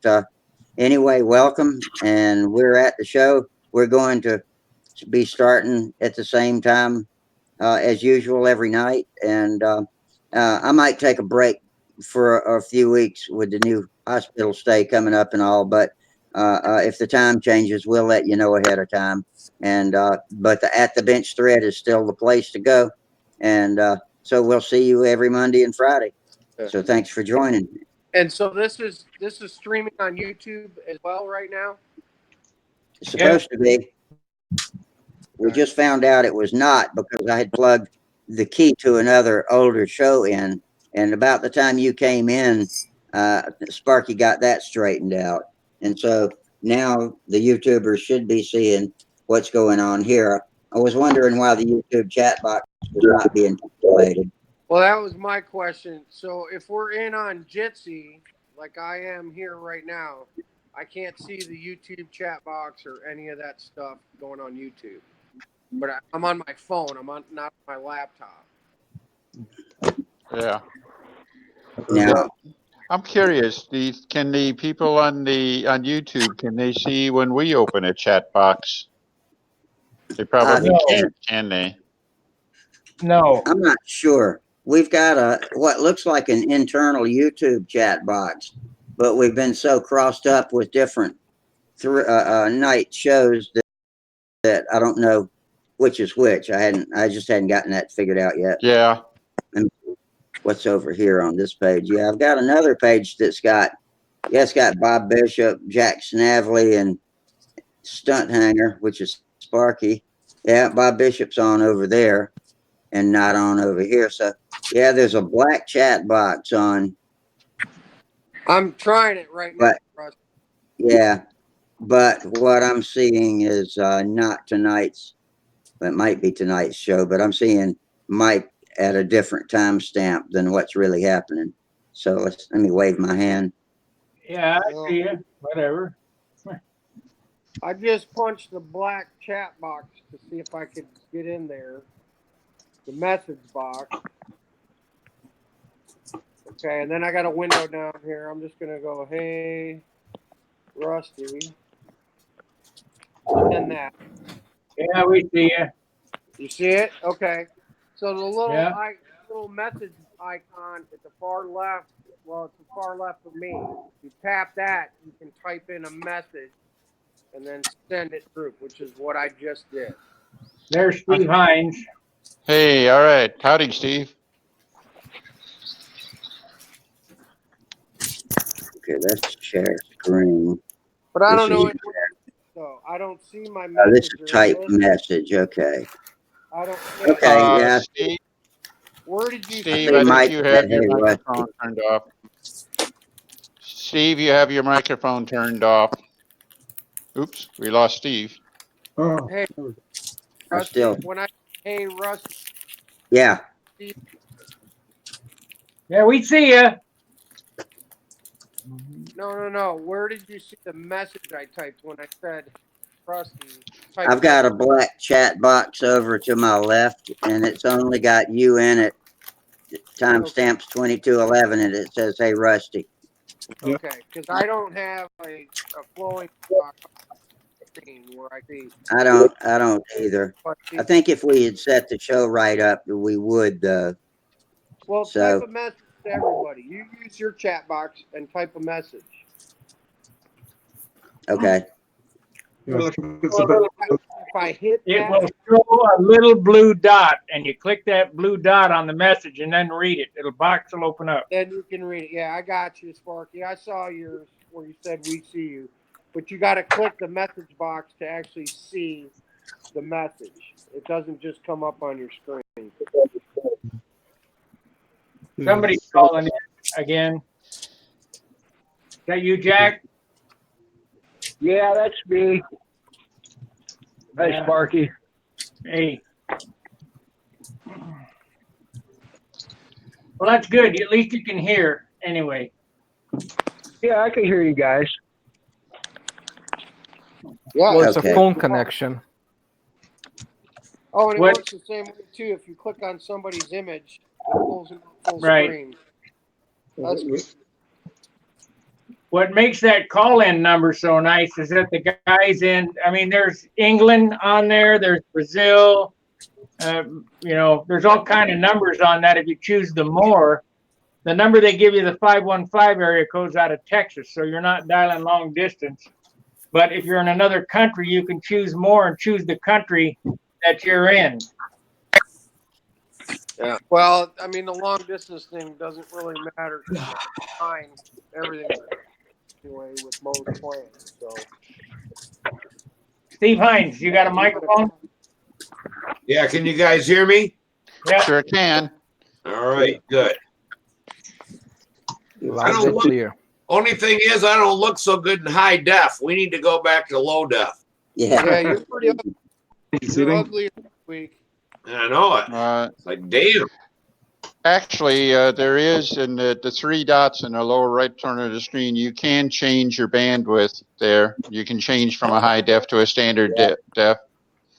S3: anyway, welcome. And we're at the show. We're going to be starting at the same time as usual every night. And I might take a break for a few weeks with the new hospital stay coming up and all. But if the time changes, we'll let you know ahead of time. And but the At the Bench thread is still the place to go. And so we'll see you every Monday and Friday. So thanks for joining.
S8: And so this is streaming on YouTube as well right now.
S3: It's supposed to be. We just found out it was not because I had plugged the key to another older show in, and about the time you came in, Sparky got that straightened out, and so now the YouTubers should be seeing what's going on here. I was wondering why the YouTube chat box was not being populated.
S8: Well, that was my question. So if we're in on Jitsi, like I am here right now, I can't see the YouTube chat box or any of that stuff going on YouTube. But I'm on my phone. I'm on not my laptop.
S9: Yeah.
S3: Now,
S9: I'm curious. Can the people on YouTube, can they see when we open a chat box? They probably
S2: No.
S9: can't, can they?
S2: No.
S3: I'm not sure. We've got what looks like an internal YouTube chat box, but we've been so crossed up with different night shows that I don't know which is which. I just hadn't gotten that figured out yet.
S9: Yeah.
S3: And what's over here on this page? Yeah, I've got another page it's got Bob Bishop, Jack Snavely, and Stunthangar, which is Sparky. Yeah, Bob Bishop's on over there and not on over here. So yeah, there's a black chat box on.
S8: I'm trying it right now.
S3: But yeah, but what I'm seeing is not tonight's. It might be tonight's show, but I'm seeing Mike at a different timestamp than what's really happening. So let me wave my hand.
S2: Yeah, I see you. Whatever.
S8: I just punched the black chat box to see if I could get in there. The message box. Okay, and then I got a window down here. I'm just gonna go, hey, Rusty. And that.
S2: Yeah, we see you.
S8: You see it? Okay. So the little
S2: Yeah.
S8: little message icon at the far left. Well, it's the far left of me. You tap that, you can type in a message and then send it through, which is what I just did.
S2: There's Steve Hines.
S9: Hey, all right. Howdy, Steve.
S3: Okay, let's share screen.
S8: But I
S3: This
S8: don't know
S3: is-
S8: it. So I don't see my
S3: this
S8: message.
S3: is type message. Okay.
S8: I don't.
S3: Okay. Yeah.
S9: Steve,
S8: Where did you?
S9: Steve,
S3: see
S9: I think
S3: Mike
S9: you
S3: said,
S9: have your
S3: "Hey, Rusty."
S9: microphone turned off. Steve, you have your microphone turned off. Oops, we lost Steve.
S6: Oh,
S8: Hey,
S3: I
S8: Rusty,
S3: still.
S8: when I hey Rusty,
S3: Yeah.
S2: Yeah, we see you.
S8: No. Where did you see the message I typed when I said, Rusty?
S3: I've got a black chat box over to my left, and it's only got you in it. Timestamps 2211, and it says, "Hey, Rusty."
S8: Okay, because I don't have a flowing screen where I see.
S3: I don't either. I think if we had set the show right up, we would.
S8: Well,
S3: So-
S8: type a message to everybody. You use your chat box and type a message.
S3: Okay.
S6: Yeah, it's a bit,
S8: If I hit
S2: It
S8: that,
S2: will show a little blue dot, and you click that blue dot on the message and then read it. It'll box will open up.
S8: then you can read it. Yeah, I got you, Sparky. I saw yours where you said we see you. But you got to click the message box to actually see the message. It doesn't just come up on your screen.
S2: Somebody's calling in again. Is that you, Jack?
S7: Yeah, that's me. Hey,
S2: Yeah.
S7: Sparky.
S2: Hey. Well, that's good. At least you can hear anyway.
S7: Yeah, I can hear you guys.
S8: Yeah.
S4: Well, it's
S3: Okay.
S4: a phone connection.
S8: Oh, and it
S2: What-
S8: works the same way too. If you click on somebody's image, it pulls into full
S2: Right.
S8: screen. That's good.
S2: What makes that call-in number so nice is that the guys in, I mean, there's England on there, there's Brazil, there's all kind of numbers on that. If you choose the more, the number they give you, the 515 area code's out of Texas, so you're not dialing long distance. But if you're in another country, you can choose more and choose the country that you're in.
S8: Yeah. Well, I mean, the long distance thing doesn't really matter. Fine, everything anyway with most plans. So.
S2: Steve Hines, you got a microphone?
S10: Yeah, can you guys hear me?
S2: Yeah.
S9: Sure can.
S10: All right, good.
S4: Loud
S10: don't
S4: and
S10: look-
S4: clear.
S10: Only thing is, I don't look so good in high def. We need to go back to low def.
S3: Yeah.
S8: Yeah, you're pretty ugly. You're
S6: sitting.
S8: ugly this week.
S10: I know it. It's like, damn.
S9: Actually, there is in the three dots in the lower right corner of the screen. You can change your bandwidth there. You can change from a high def to a standard def.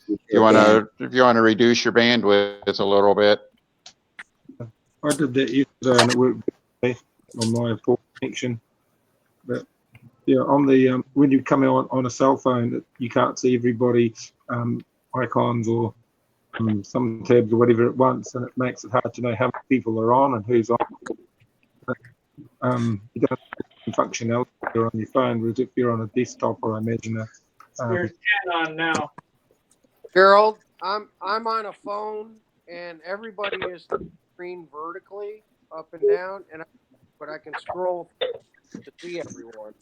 S9: If you want to reduce your bandwidth a little bit.
S6: I did that yesterday and it worked okay on my poor connection. But yeah, on the when you come on a cell phone, you can't see everybody's icons or some tabs or whatever at once, and it makes it hard to know how many people are on and who's on. You don't have functionality on your phone, whereas if you're on a desktop or I imagine
S2: There's 10 on now.
S8: Gerald, I'm on a phone and everybody is screen vertically up and down, but I can scroll to see everyone.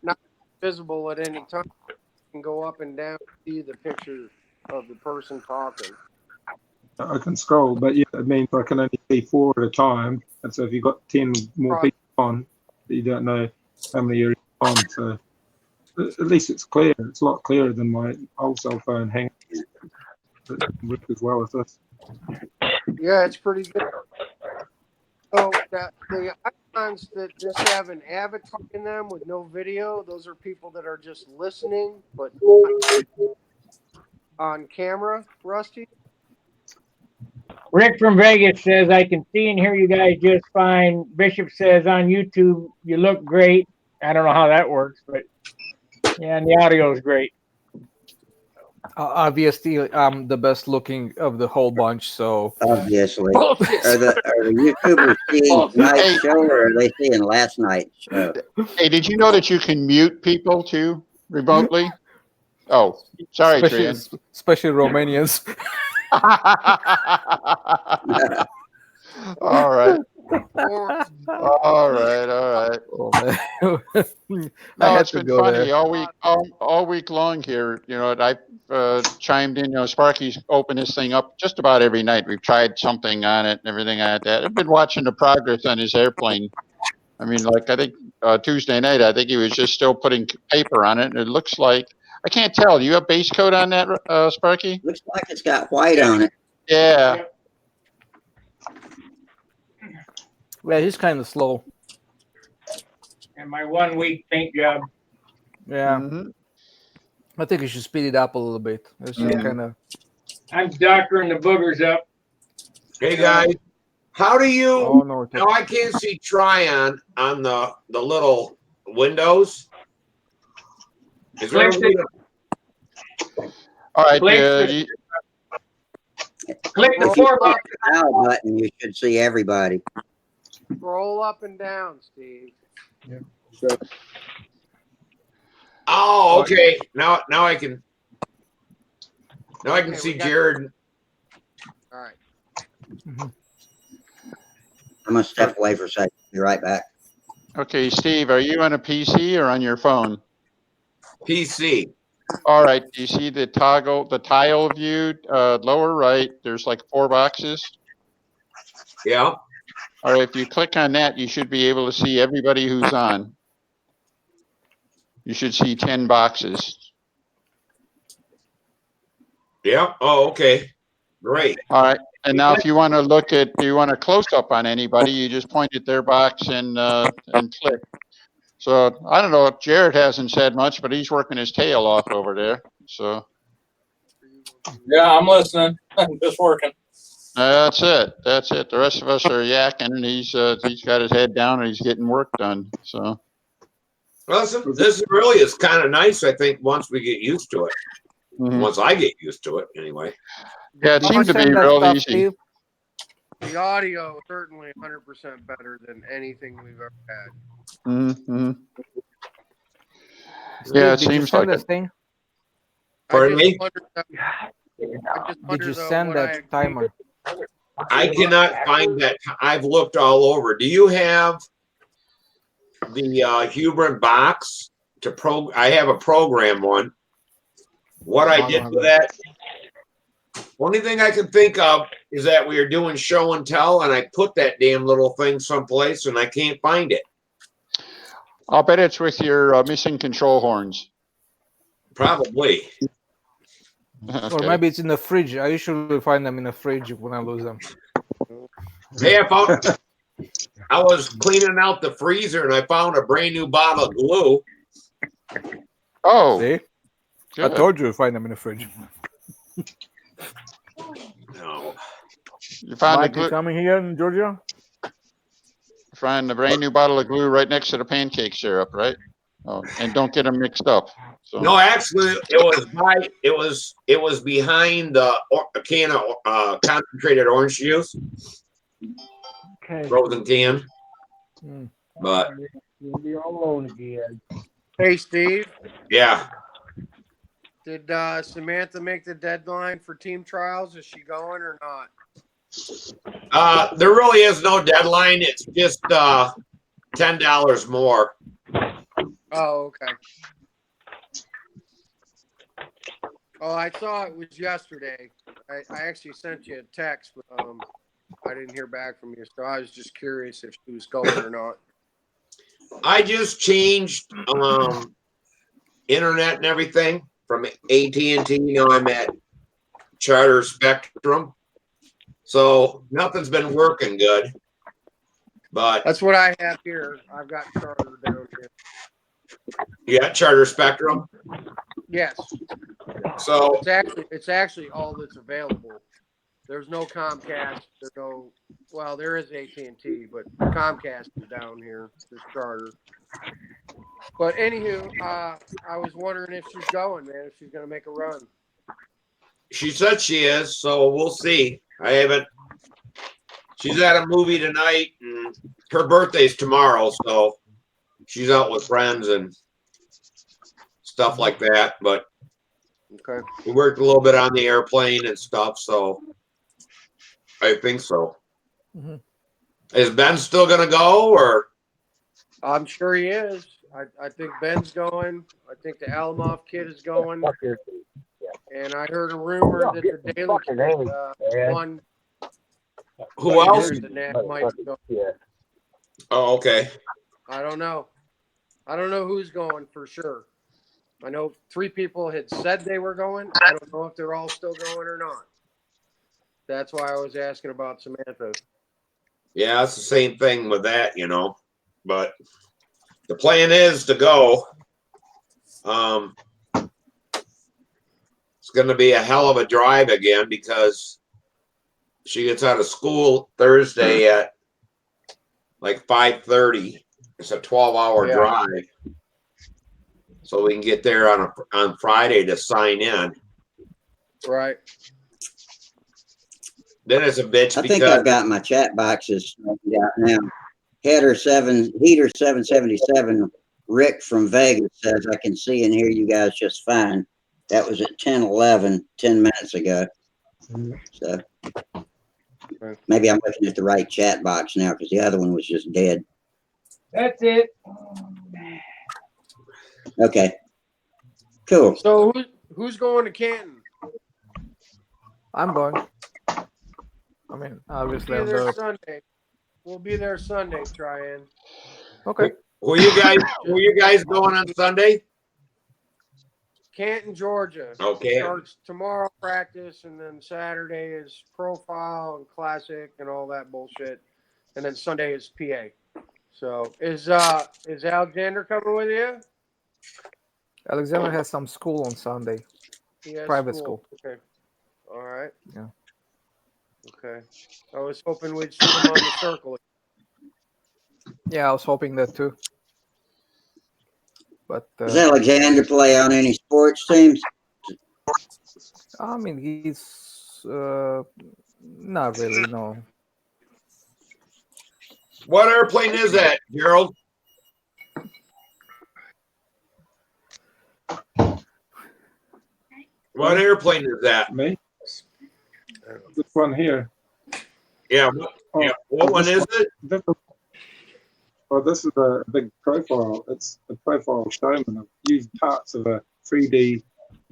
S8: Not visible at any time. I can go up and down to see the picture of the person talking.
S6: I can scroll, but yeah, it means I can only see 4 at a time. And so if you've got 10 more people on, you don't know how many are on. So at least it's clear. It's a lot clearer than my old cell phone Hangout. It works as well as this.
S8: Yeah, it's pretty good. So the icons that just have an avatar in them with no video, those are people that are just listening, but not on camera, Rusty.
S2: Rick from Vegas says, I can see and hear you guys just fine. Bishop says, on YouTube, you look great. I don't know how that works, but yeah, and the audio is great.
S4: Obviously, I'm the best looking of the whole bunch, so.
S3: Obviously.
S8: Bullshit.
S3: Are the YouTubers seeing tonight's show or are they seeing last night's show?
S9: Hey, did you know that you can mute people too remotely? Oh, sorry, Trian.
S4: Especially Romanians.
S9: All right. All right.
S4: Oh, man. I
S9: No,
S4: had
S9: it's
S4: to
S9: been
S4: go
S9: funny
S4: there.
S9: all week long here. You know, I chimed in. You know, Sparky's opened this thing up just about every night. We've tried something on it and everything like that. I've been watching the progress on his airplane. I mean, like I think Tuesday night, I think he was just still putting paper on it, and it looks like I can't tell. Do you have base coat on that, Sparky?
S3: Looks like it's got white on it.
S9: Yeah.
S4: Yeah, he's kind of slow.
S2: And my 1 week paint job.
S4: Yeah,
S9: Mhm.
S4: I think you should speed it up a little bit. It's just
S1: Yeah.
S4: kind of.
S2: I'm doctoring the boogers up.
S10: Hey guys, how do you?
S4: Oh no!
S10: Now I can't see Tryon on the little windows. Is there a
S2: Click
S10: way
S2: the,
S10: to-
S9: All right.
S2: click the, click the
S3: If you
S2: four
S3: click
S2: box.
S3: the dial button, you should see everybody.
S8: Scroll up and down, Steve.
S10: Oh, okay. Now I can. Now I can
S8: Okay,
S10: see
S8: we got-
S10: Jared.
S8: All right.
S3: I'm gonna step away for a second. Be right back.
S9: Okay, Steve, are you on a PC or on your phone?
S10: PC.
S9: All right. Do you see the tile view, lower right? There's like 4 boxes.
S10: Yeah.
S9: All right. If you click on that, you should be able to see everybody who's on. You should see 10 boxes.
S10: Yeah. Oh, okay. Great.
S9: All right. And now if you want to you want a close up on anybody, you just point at their box and click. So I don't know if Jared hasn't said much, but he's working his tail off over there. So
S11: Yeah, I'm listening. I'm just working.
S9: that's it. That's it. The rest of us are yakking, and he's got his head down and he's getting work done. So
S10: Well, this really is kind of nice. I think once we get used to it.
S9: mhm.
S10: Once I get used to it, anyway.
S9: Yeah, it
S4: Did you
S9: seemed to be
S4: send that
S9: real
S4: stuff,
S9: easy.
S4: Steve?
S8: The audio is certainly 100% better than anything we've ever had.
S9: Mm-hmm.
S4: Steve,
S9: Yeah, it
S4: did you
S9: seems
S4: send
S9: like
S4: this
S9: it.
S4: thing?
S10: Pardon me?
S4: Did you send that timer?
S10: I cannot find that. I've looked all over. Do you have the Hubert box to I have a program one. What I did with that, only thing I can think of is that we were doing show and tell, and I put that damn little thing someplace, and I can't find it.
S9: I'll bet it's with your missing control horns.
S10: Probably.
S9: Okay.
S4: Or maybe it's in the fridge. I usually find them in the fridge when I lose them.
S10: Hey, I was cleaning out the freezer, and I found a brand new bottle of glue.
S9: Oh,
S4: See?
S9: good.
S4: I told you to find them in the fridge.
S10: No.
S9: You found
S4: Mike,
S9: the
S4: you
S9: glue.
S4: coming here in Georgia?
S9: Find a brand new bottle of glue right next to the pancake syrup, right? Oh, and don't get them mixed up. So.
S10: No, actually, it was behind a can of concentrated orange juice,
S7: Okay.
S10: frozen can. But
S7: You'll be all alone again.
S8: Hey, Steve,
S10: yeah,
S8: did Samantha make the deadline for team trials? Is she going or not?
S10: there really is no deadline. It's just $10 more.
S8: Oh, okay. Oh, I saw it was yesterday. I actually sent you a text, but I didn't hear back from you, so I was just curious if she was going or not.
S10: I just changed internet and everything from AT&T. Now I'm at Charter Spectrum, so nothing's been working good. But
S8: That's what I have here. I've got Charter down here.
S10: yeah, Charter Spectrum.
S8: Yes.
S10: So
S8: It's actually all that's available. There's no Comcast. There is AT&T, but Comcast is down here. There's Charter. But anywho, I was wondering if she's going, man. If she's gonna make a run.
S10: she said she is, so we'll see. I haven't. She's at a movie tonight, and her birthday's tomorrow, so she's out with friends and stuff like that. But
S8: Okay.
S10: we worked a little bit on the airplane and stuff, so I think so.
S4: Mm-hmm.
S10: Is Ben still gonna go, or?
S8: I'm sure he is. I think Ben's going. I think the Alamoff kid is going. And I heard a rumor that the Daily kid won.
S10: Who else?
S8: That might go.
S10: Oh, okay.
S8: I don't know. I don't know who's going for sure. I know 3 people had said they were going. I don't know if they're all still going or not. That's why I was asking about Samantha.
S10: Yeah, it's the same thing with that, you know. But the plan is to go. It's going to be a hell of a drive again because she gets out of school Thursday at like 5:30. It's a 12-hour drive, so we can get there on Friday to sign in.
S8: Right.
S10: Then it's a bitch
S3: I
S10: because
S3: think I've got my chat boxes out now. Heater 777. Rick from Vegas says I can see and hear you guys just fine. That was at 10:11, 10 minutes ago. So maybe I'm looking at the right chat box now because the other one was just dead.
S2: That's it.
S3: Okay. Cool.
S8: So who's going to Canton?
S4: I'm going. I mean, obviously,
S8: We'll
S4: I'm
S8: be there
S4: there.
S8: Sunday. We'll be there Sunday, Tryon.
S4: Okay.
S10: who you guys going on Sunday?
S8: Canton, Georgia.
S10: Okay.
S8: Starts tomorrow practice, and then Saturday is profile and classic and all that bullshit, and then Sunday is PA. So is Alexander coming with you?
S4: Alexander has some school on Sunday.
S8: He has
S4: Private school.
S8: Okay. All right.
S4: Yeah.
S8: Okay. I was hoping we'd see him on the circle.
S4: Yeah, I was hoping that too. But
S3: Does Alexander play on any sports teams?
S4: I mean, he's not really, no.
S10: What airplane is that, Gerald? What airplane is that?
S6: Me? This one here.
S10: Yeah. What one is it?
S6: Well, this is a big profile. It's a profile showman. I've used parts of a 3D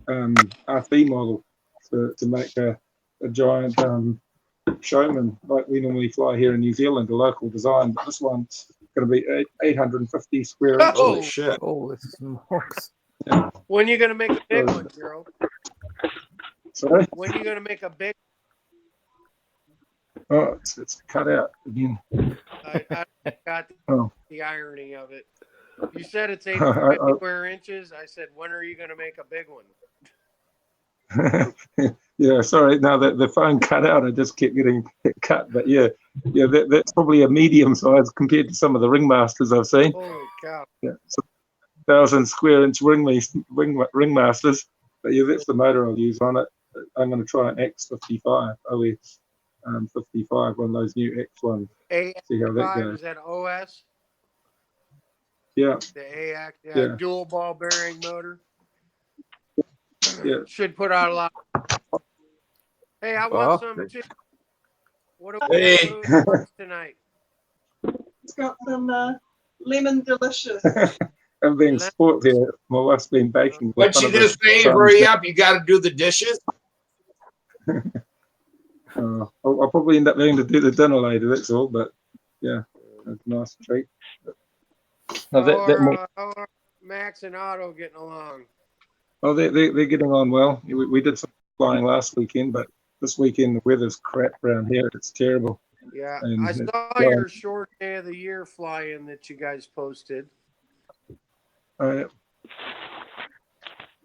S6: RC model to make a giant showman like we normally fly here in New Zealand, a local design. But this one's going to be 850 square inches.
S10: Holy shit.
S4: Holy smokes.
S6: Yeah.
S8: When are you going to make a big one, Gerald?
S6: Sorry?
S8: When are you going to make a big
S6: Oh, it's cut out again.
S8: I got the irony of it. You said it's 850 square inches. I said, when are you going to make a big one?
S6: Yeah, sorry. No, the phone cut out. I just kept getting cut. But yeah, that's probably a medium size compared to some of the ringmasters I've seen.
S8: Holy cow!
S6: Yeah, so 1,000 square inch ringmasters. But yeah, that's the motor I'll use on it. I'm going to try an X55 OS 55, one of those new X ones. See how that goes.
S8: Is that OS?
S6: Yeah.
S8: The AX, yeah. Dual ball bearing motor.
S6: Yeah.
S8: Should put out a lot. Hey, I want some too. What do we have tonight?
S12: It's got some lemon delicious.
S6: I'm being sport here. My wife's been baking.
S10: But you just say, hurry up, you got to do the dishes.
S6: I'll probably end up having to do the dinner later, that's all. But yeah, a nice treat.
S8: How are Max and Otto getting along?
S6: Oh, they're getting on well. We did some flying last weekend, but this weekend the weather's crap around here. It's terrible.
S8: Yeah,
S6: and
S8: I saw your short day of the year fly-in that you guys posted.
S6: Yeah,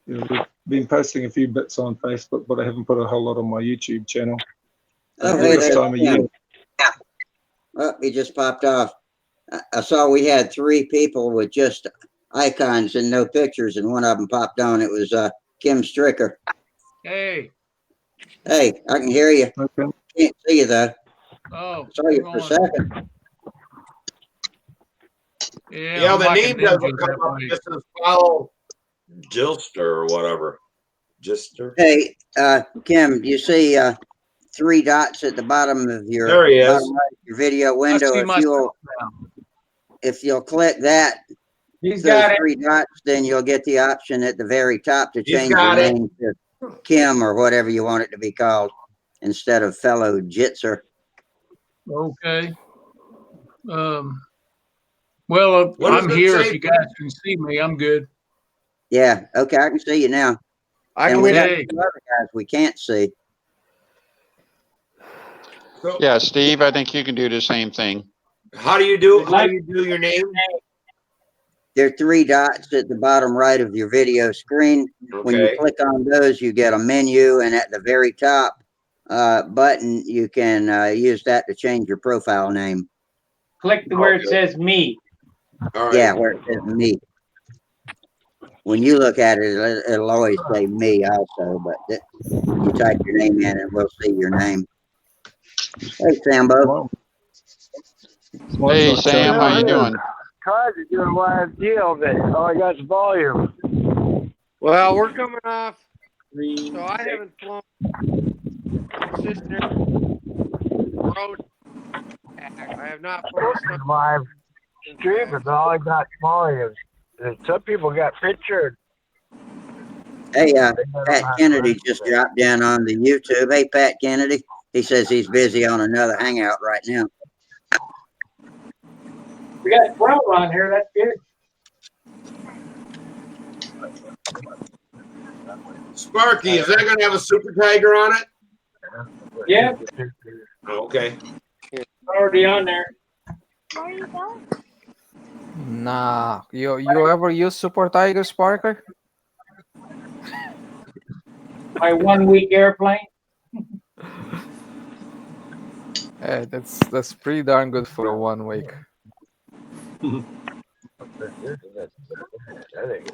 S6: we've been posting a few bits on Facebook, but I haven't put a whole lot on my YouTube channel. This time of year.
S3: Oh, he just popped off. I saw we had 3 people with just icons and no pictures, and one of them popped on. It was Kim Stricker.
S13: Hey.
S3: Hey, I can hear you.
S6: Okay.
S3: Can't see you though.
S13: Oh.
S3: I saw you for a second.
S10: Yeah, the name doesn't come up. This is Paul Gilster or whatever. Gister.
S3: Hey, Kim, do you see 3 dots at the bottom of your,
S10: there he is.
S3: Your video window? If you'll click that,
S2: he's got
S3: 3 dots, then you'll get the option at the very top to change your name to Kim or whatever you want it to be called instead of fellow Jitzer.
S13: Okay. Well, I'm here. If you guys can see me, I'm good.
S3: Yeah. Okay, I can see you now. And we got 2 other guys we can't see.
S9: Yeah, Steve, I think you can do the same thing.
S10: How do you do your name?
S3: There are 3 dots at the bottom right of your video screen. When you
S10: Okay.
S3: click on those, you get a menu, and at the very top button, you can use that to change your profile name.
S2: Click where it says me.
S10: All right.
S3: Yeah, where it says me. When you look at it, it'll always say me also, but you type your name in and we'll see your name. Hey, Sambo.
S9: Hey, Sam, how you doing?
S7: Tried to do a live deal, but all I got is volume.
S8: Well, we're coming off. So I haven't flown. Sitting there. Road. I have not flown.
S7: Live stream, but all I got volume. And some people got pictured.
S3: Hey, Pat Kennedy just dropped down on the YouTube. Hey, Pat Kennedy. He says he's busy on another Hangout right now.
S2: We got 12 on here. That's good.
S10: Sparky, is that going to have a Super Tiger on it?
S2: Yeah.
S10: Okay.
S2: Already on there.
S12: Where are you going?
S4: Nah, you ever use Super Tiger, Sparker?
S2: My 1 week airplane.
S4: Hey, that's pretty darn good for a 1 week.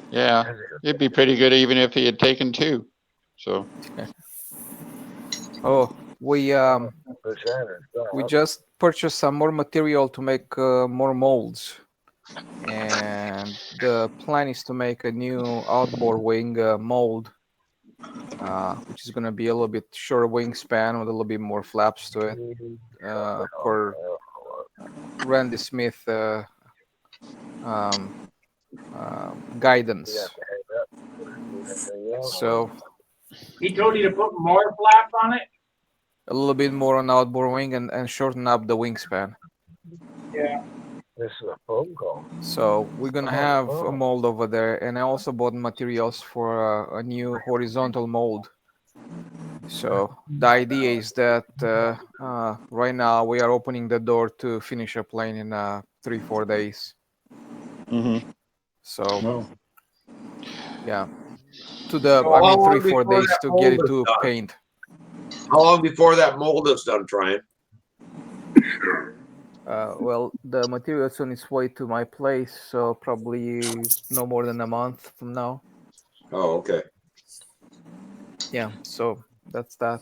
S9: Yeah, it'd be pretty good even if he had taken 2. So.
S4: Oh, we just purchased some more material to make more molds, and the plan is to make a new outboard wing mold, which is going to be a little bit shorter wingspan with a little bit more flaps to it, per Randy Smith guidance. So
S2: he told you to put more flaps on it?
S4: A little bit more on outboard wing and shorten up the wingspan.
S2: Yeah.
S7: This is a phone call.
S4: So we're gonna have a mold over there, and I also bought materials for a new horizontal mold. So the idea is that right now we are opening the door to finish a plane in 3-4 days.
S1: Mm-hmm.
S4: So yeah, to the 3-4 days to get it to paint.
S10: How long before that mold is done, Tryon?
S4: Well, the material's on its way to my place, so probably no more than a month from now.
S10: Oh, okay.
S4: Yeah, so that's that.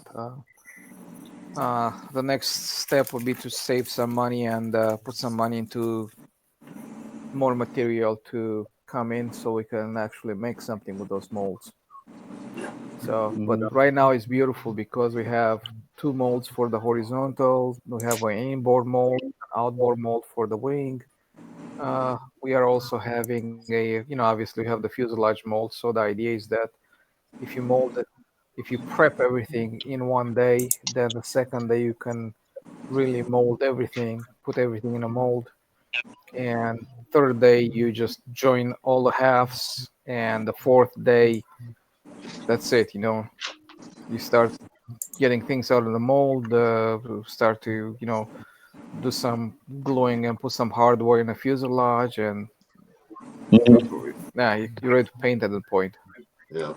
S4: The next step would be to save some money and put some money into more material to come in so we can actually make something with those molds. So, but right now it's beautiful because we have 2 molds for the horizontal. We have an inboard mold, an outboard mold for the wing. We are also having obviously we have the fuselage mold. So the idea is that if you mold it, if you prep everything in 1 day, then the second day you can really mold everything, put everything in a mold. And third day you just join all the halves, and the fourth day, that's it. You start getting things out of the mold, start to do some gluing and put some hardware in the fuselage, and you're ready to paint at that point.
S10: Yeah.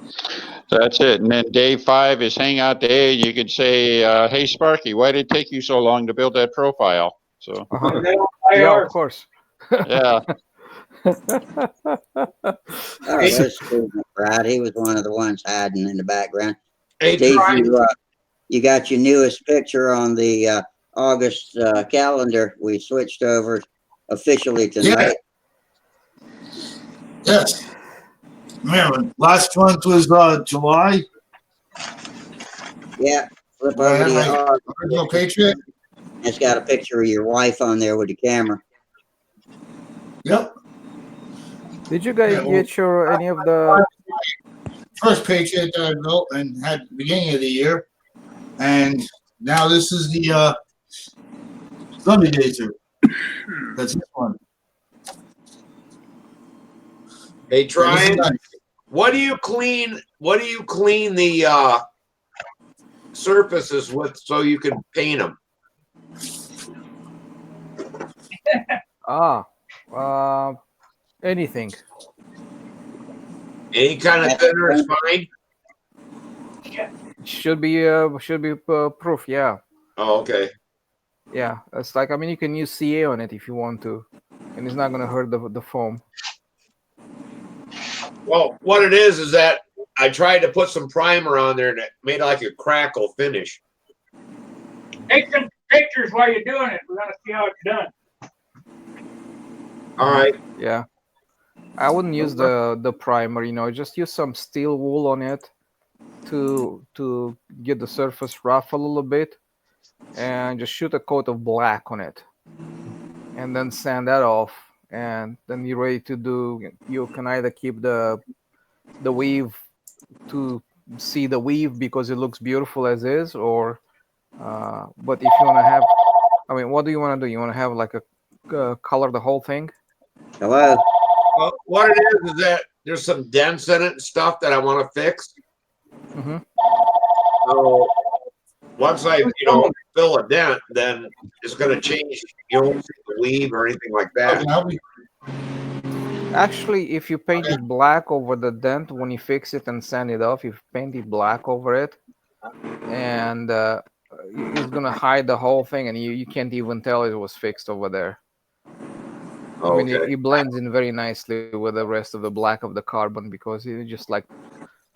S9: That's it. And then day 5 is Hangout Day. You could say, hey, Sparky, why did it take you so long to build that profile? So.
S4: Yeah, of course.
S9: Yeah.
S3: That's cool, right? He was one of the ones hiding in the background.
S10: Hey,
S3: Steve, you got your newest picture on the August calendar. We switched over officially tonight.
S14: Yes. Man, last month was July.
S3: Yeah. Flip over to your
S14: original Patriot.
S3: It's got a picture of your wife on there with the camera.
S14: Yep.
S4: Did you guys get any of the
S14: first Patriot that I built and had at the beginning of the year, and now this is the Sunday Dazer. That's this one.
S10: Hey, Tryon, what do you clean the surfaces with so you can paint them?
S4: Ah, uh, anything.
S10: Any kind of thinner is fine.
S4: Should be proof. Yeah,
S10: Oh, okay.
S4: yeah. It's like, I mean, you can use CA on it if you want to, and it's not gonna hurt the foam.
S10: Well, what it is that I tried to put some primer on there and it made like a crackle finish.
S2: Take some pictures while you're doing it. We're gonna see how it's done.
S10: All right.
S4: Yeah. I wouldn't use the primer, just use some steel wool on it to get the surface rough a little bit, and just shoot a coat of black on it, and then sand that off, and then you're ready to do. You can either keep the weave to see the weave because it looks beautiful as is, or but if you want to have, I mean, what do you want to do? You want to have like a color the whole thing?
S3: Hello.
S10: Well, what it is that there's some dents in it and stuff that I want to fix.
S4: Mm-hmm.
S10: So once I, fill a dent, then it's going to change. You don't see the weave or anything like that.
S4: Actually, if you paint it black over the dent, when you fix it and sand it off, you paint it black over it, and it's gonna hide the whole thing, and you can't even tell it was fixed over there.
S10: Oh,
S4: I mean,
S10: okay.
S4: it blends in very nicely with the rest of the black of the carbon because it just like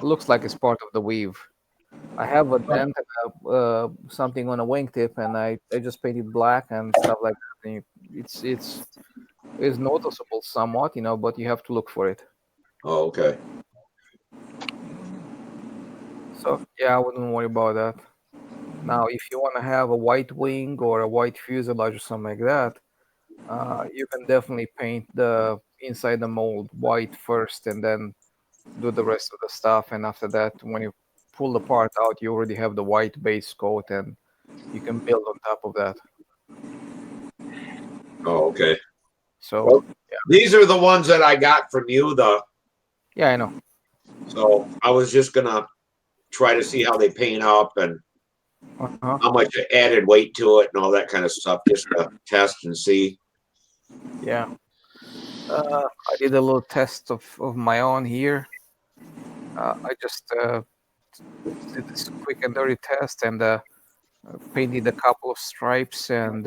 S4: looks like it's part of the weave. I have a dent and something on a wingtip, and I just painted black and stuff like that. And it's noticeable somewhat, but you have to look for it.
S10: Oh, okay.
S4: So yeah, I wouldn't worry about that. Now, if you want to have a white wing or a white fuselage or something like that, you can definitely paint the inside the mold white first, and then do the rest of the stuff. And after that, when you pull the part out, you already have the white base coat, and you can build on top of that.
S10: Oh, okay.
S4: So
S10: well,
S4: yeah,
S10: these are the ones that I got from you.
S4: yeah, I know.
S10: So I was just gonna try to see how they paint up and how much added weight to it and all that kind of stuff, just to test and see.
S4: Yeah. I did a little test of my own here. I just did this quick and dirty test, and painted a couple of stripes, and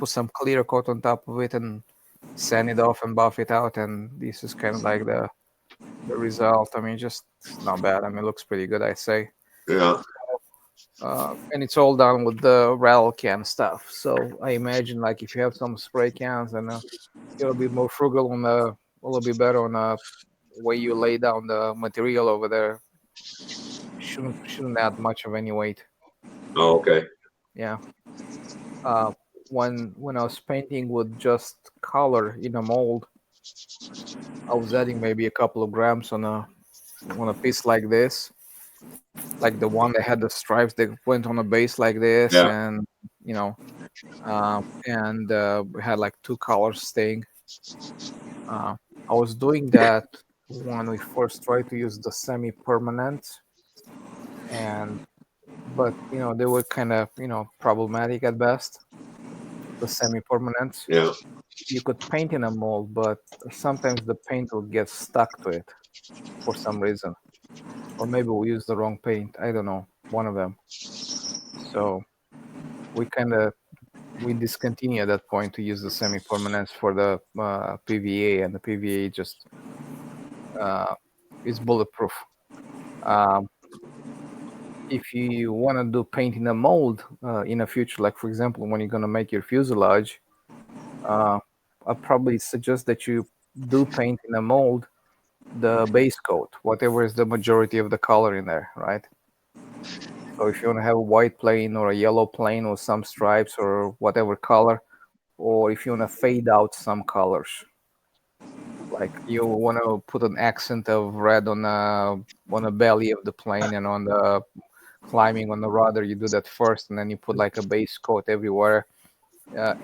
S4: put some clear coat on top of it, and sand it off and buff it out. And this is kind of like the result. I mean, just not bad. I mean, it looks pretty good, I say.
S10: Yeah.
S4: And it's all done with the rattle can stuff. So I imagine, like, if you have some spray cans, and you'll be more frugal on a little bit better on the way you lay down the material over there. Shouldn't add much of any weight.
S10: Oh, okay.
S4: Yeah. When I was painting with just color in a mold, I was adding maybe a couple of grams on a piece like this, like the one that had the stripes that went on a base like this,
S10: Yeah.
S4: and we had like two colors staying. I was doing that when we first tried to use the semi-permanent, but they were kind of problematic at best. The semi-permanents.
S10: Yeah.
S4: You could paint in a mold, but sometimes the paint will get stuck to it for some reason, or maybe we used the wrong paint. I don't know, one of them. So we discontinued at that point to use the semi-permanents for the PVA, and the PVA just is bulletproof. If you want to do paint in a mold in the future, like for example, when you're going to make your fuselage, I probably suggest that you do paint in a mold the base coat, whatever is the majority of the color in there, right? So if you want to have a white plane or a yellow plane with some stripes or whatever color, or if you want to fade out some colors, like you want to put an accent of red on the belly of the plane, and on the climbing on the rudder, you do that first, and then you put like a base coat everywhere.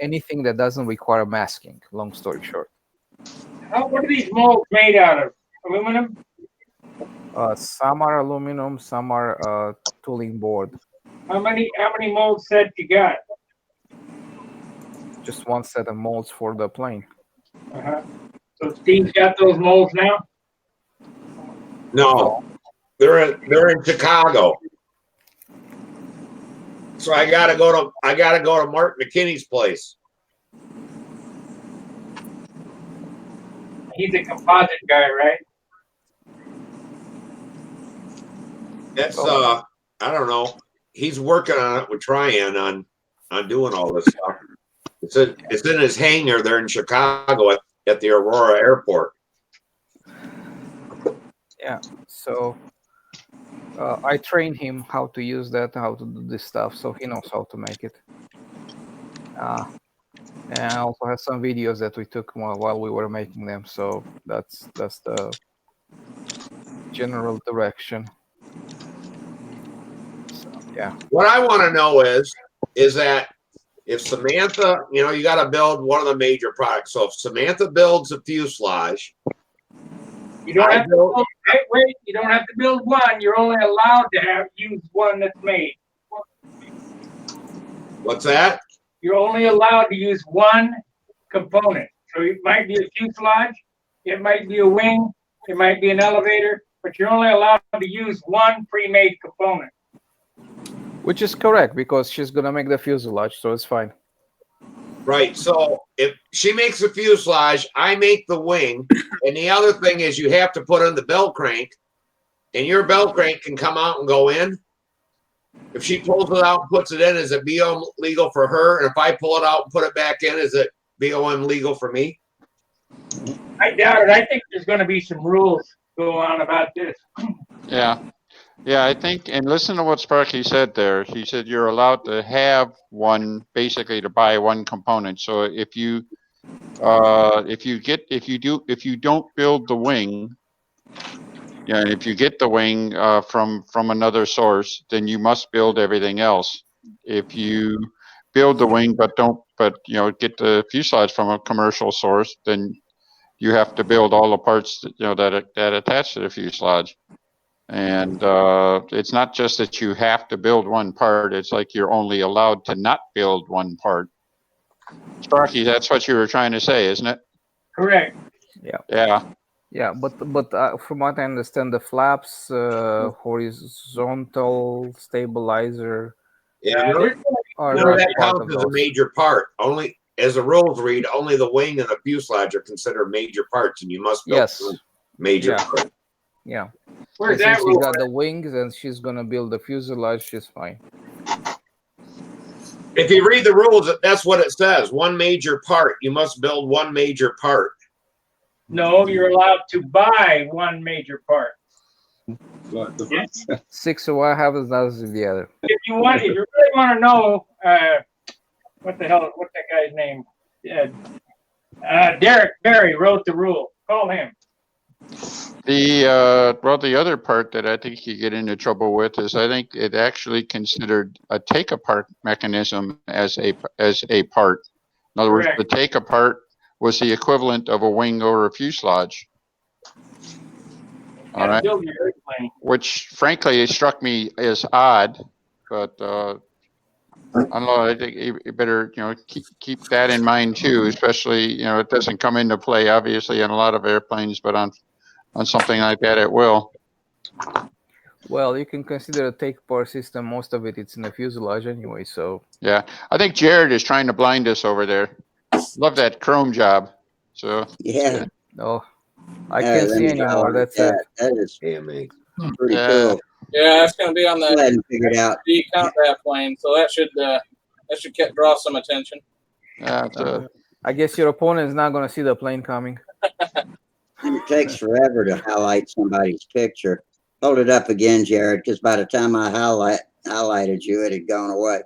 S4: Anything that doesn't require masking, long story short.
S2: What are these molds made out of? Aluminum?
S4: Some are aluminum, some are tooling board.
S2: How many molds sets you got?
S4: just one set of molds for the plane.
S2: So Steve's got those molds now?
S10: No, they're in Chicago. So I gotta go to Mark McKinney's place.
S2: He's a composite guy, right?
S10: That's I don't know. He's working on it with Tryon on doing all this stuff. It's in his hangar there in Chicago at the Aurora Airport.
S4: Yeah. So I trained him how to use that, how to do this stuff, so he knows how to make it. And I also have some videos that we took while we were making them. So that's the general direction. So, yeah.
S10: What I want to know is that if Samantha, you got to build one of the major products. So if Samantha builds a fuselage,
S2: you don't have to wait. You don't have to build one. You're only allowed to use one that's made.
S10: What's that?
S2: You're only allowed to use one component. So it might be a fuselage, it might be a wing, it might be an elevator, but you're only allowed to use one pre-made component.
S4: Which is correct, because she's gonna make the fuselage, so it's fine.
S10: Right. So if she makes a fuselage, I make the wing, and the other thing is you have to put in the bell crank, and your bell crank can come out and go in. If she pulls it out and puts it in, is it BOM legal for her? And if I pull it out and put it back in, is it BOM legal for me?
S2: I doubt it. I think there's going to be some rules go on about this.
S9: Yeah. Yeah, I think, and listen to what Sparky said there. He said you're allowed to have one, basically to buy one component. So if you don't build the wing, yeah, if you get the wing from another source, then you must build everything else. If you build the wing but get the fuselage from a commercial source, then you have to build all the parts that attach to the fuselage. And it's not just that you have to build one part, it's like you're only allowed to not build one part. Sparky, that's what you were trying to say, isn't it?
S2: Correct.
S4: Yeah.
S9: Yeah.
S4: Yeah, but from what I understand, the flaps, horizontal stabilizer.
S10: Yeah, none of that counts as a major part. Only, as the rules read, only the wing and the fuselage are considered major parts, and you must build major parts.
S4: Yeah.
S2: Where's
S4: since
S2: that
S4: we
S2: rule
S4: got the wings and she's gonna build the fuselage, she's fine.
S10: If you read the rules, that's what it says. One major part. You must build one major part.
S2: No, you're allowed to buy one major part.
S4: 6 of one, half as does the other.
S2: If you really want to know, what's that guy's name? Derek Berry wrote the rule. Call him.
S9: The other part that I think you get into trouble with is I think it actually considered a take apart mechanism as a part. In other words, the take apart was the equivalent of a wing or a fuselage. All right. Which frankly struck me as odd, but I don't know. I think you better keep that in mind too, especially it doesn't come into play obviously on a lot of airplanes, but on something like that it will.
S4: Well, you can consider a take apart system. Most of it's in the fuselage anyway. So
S9: yeah, I think Jared is trying to blind us over there. Love that chrome job. So
S3: yeah.
S4: Oh, I can't see anymore. That's it.
S3: That is
S10: pretty
S3: cool.
S11: Yeah, that's going to be on the
S3: Go ahead and figure it out.
S11: combat plane, so that should draw some attention.
S4: I guess your opponent is not going to see the plane coming.
S3: It takes forever to highlight somebody's picture. Hold it up again, Jared, because by the time I highlighted you, it had gone away.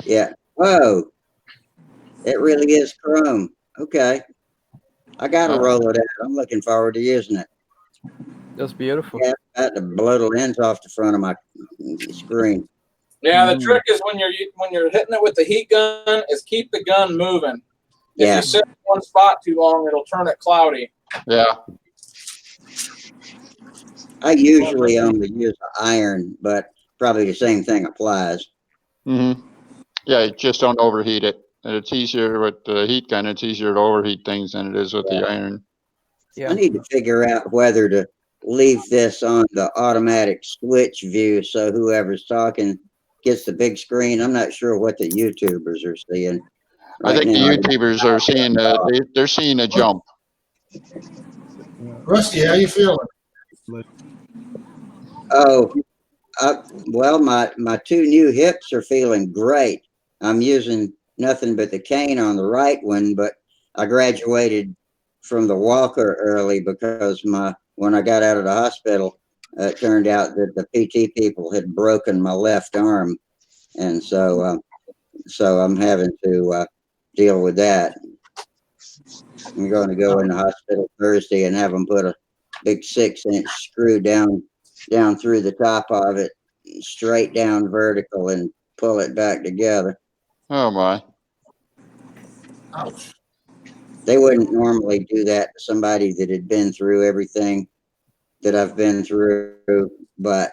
S3: Yeah. Whoa. It really is chrome. Okay. I got to roll it out. I'm looking forward to using it.
S4: That's beautiful.
S3: Yeah, I got to blow the lens off the front of my screen.
S11: Yeah, the trick is when you're hitting it with the heat gun is keep the gun moving. If you sit in one spot too long, it'll turn it cloudy.
S9: Yeah.
S3: I usually only use iron, but probably the same thing applies.
S9: Mm-hmm. Yeah, just don't overheat it. And it's easier with the heat gun. It's easier to overheat things than it is with the iron.
S3: I need to figure out whether to leave this on the automatic switch view so whoever's talking gets the big screen. I'm not sure what the YouTubers are seeing
S9: I
S3: right
S9: think the
S3: now.
S9: YouTubers are seeing they're seeing a jump.
S14: Rusty, how you feeling?
S3: Oh, well, my two new hips are feeling great. I'm using nothing but the cane on the right one, but I graduated from the walker early because when I got out of the hospital, it turned out that the PT people had broken my left arm, and so I'm having to deal with that. I'm going to go in the hospital Thursday and have them put a big 6-inch screw down through the top of it, straight down vertical, and pull it back together.
S9: Oh my!
S14: Ouch.
S3: They wouldn't normally do that to somebody that had been through everything that I've been through, but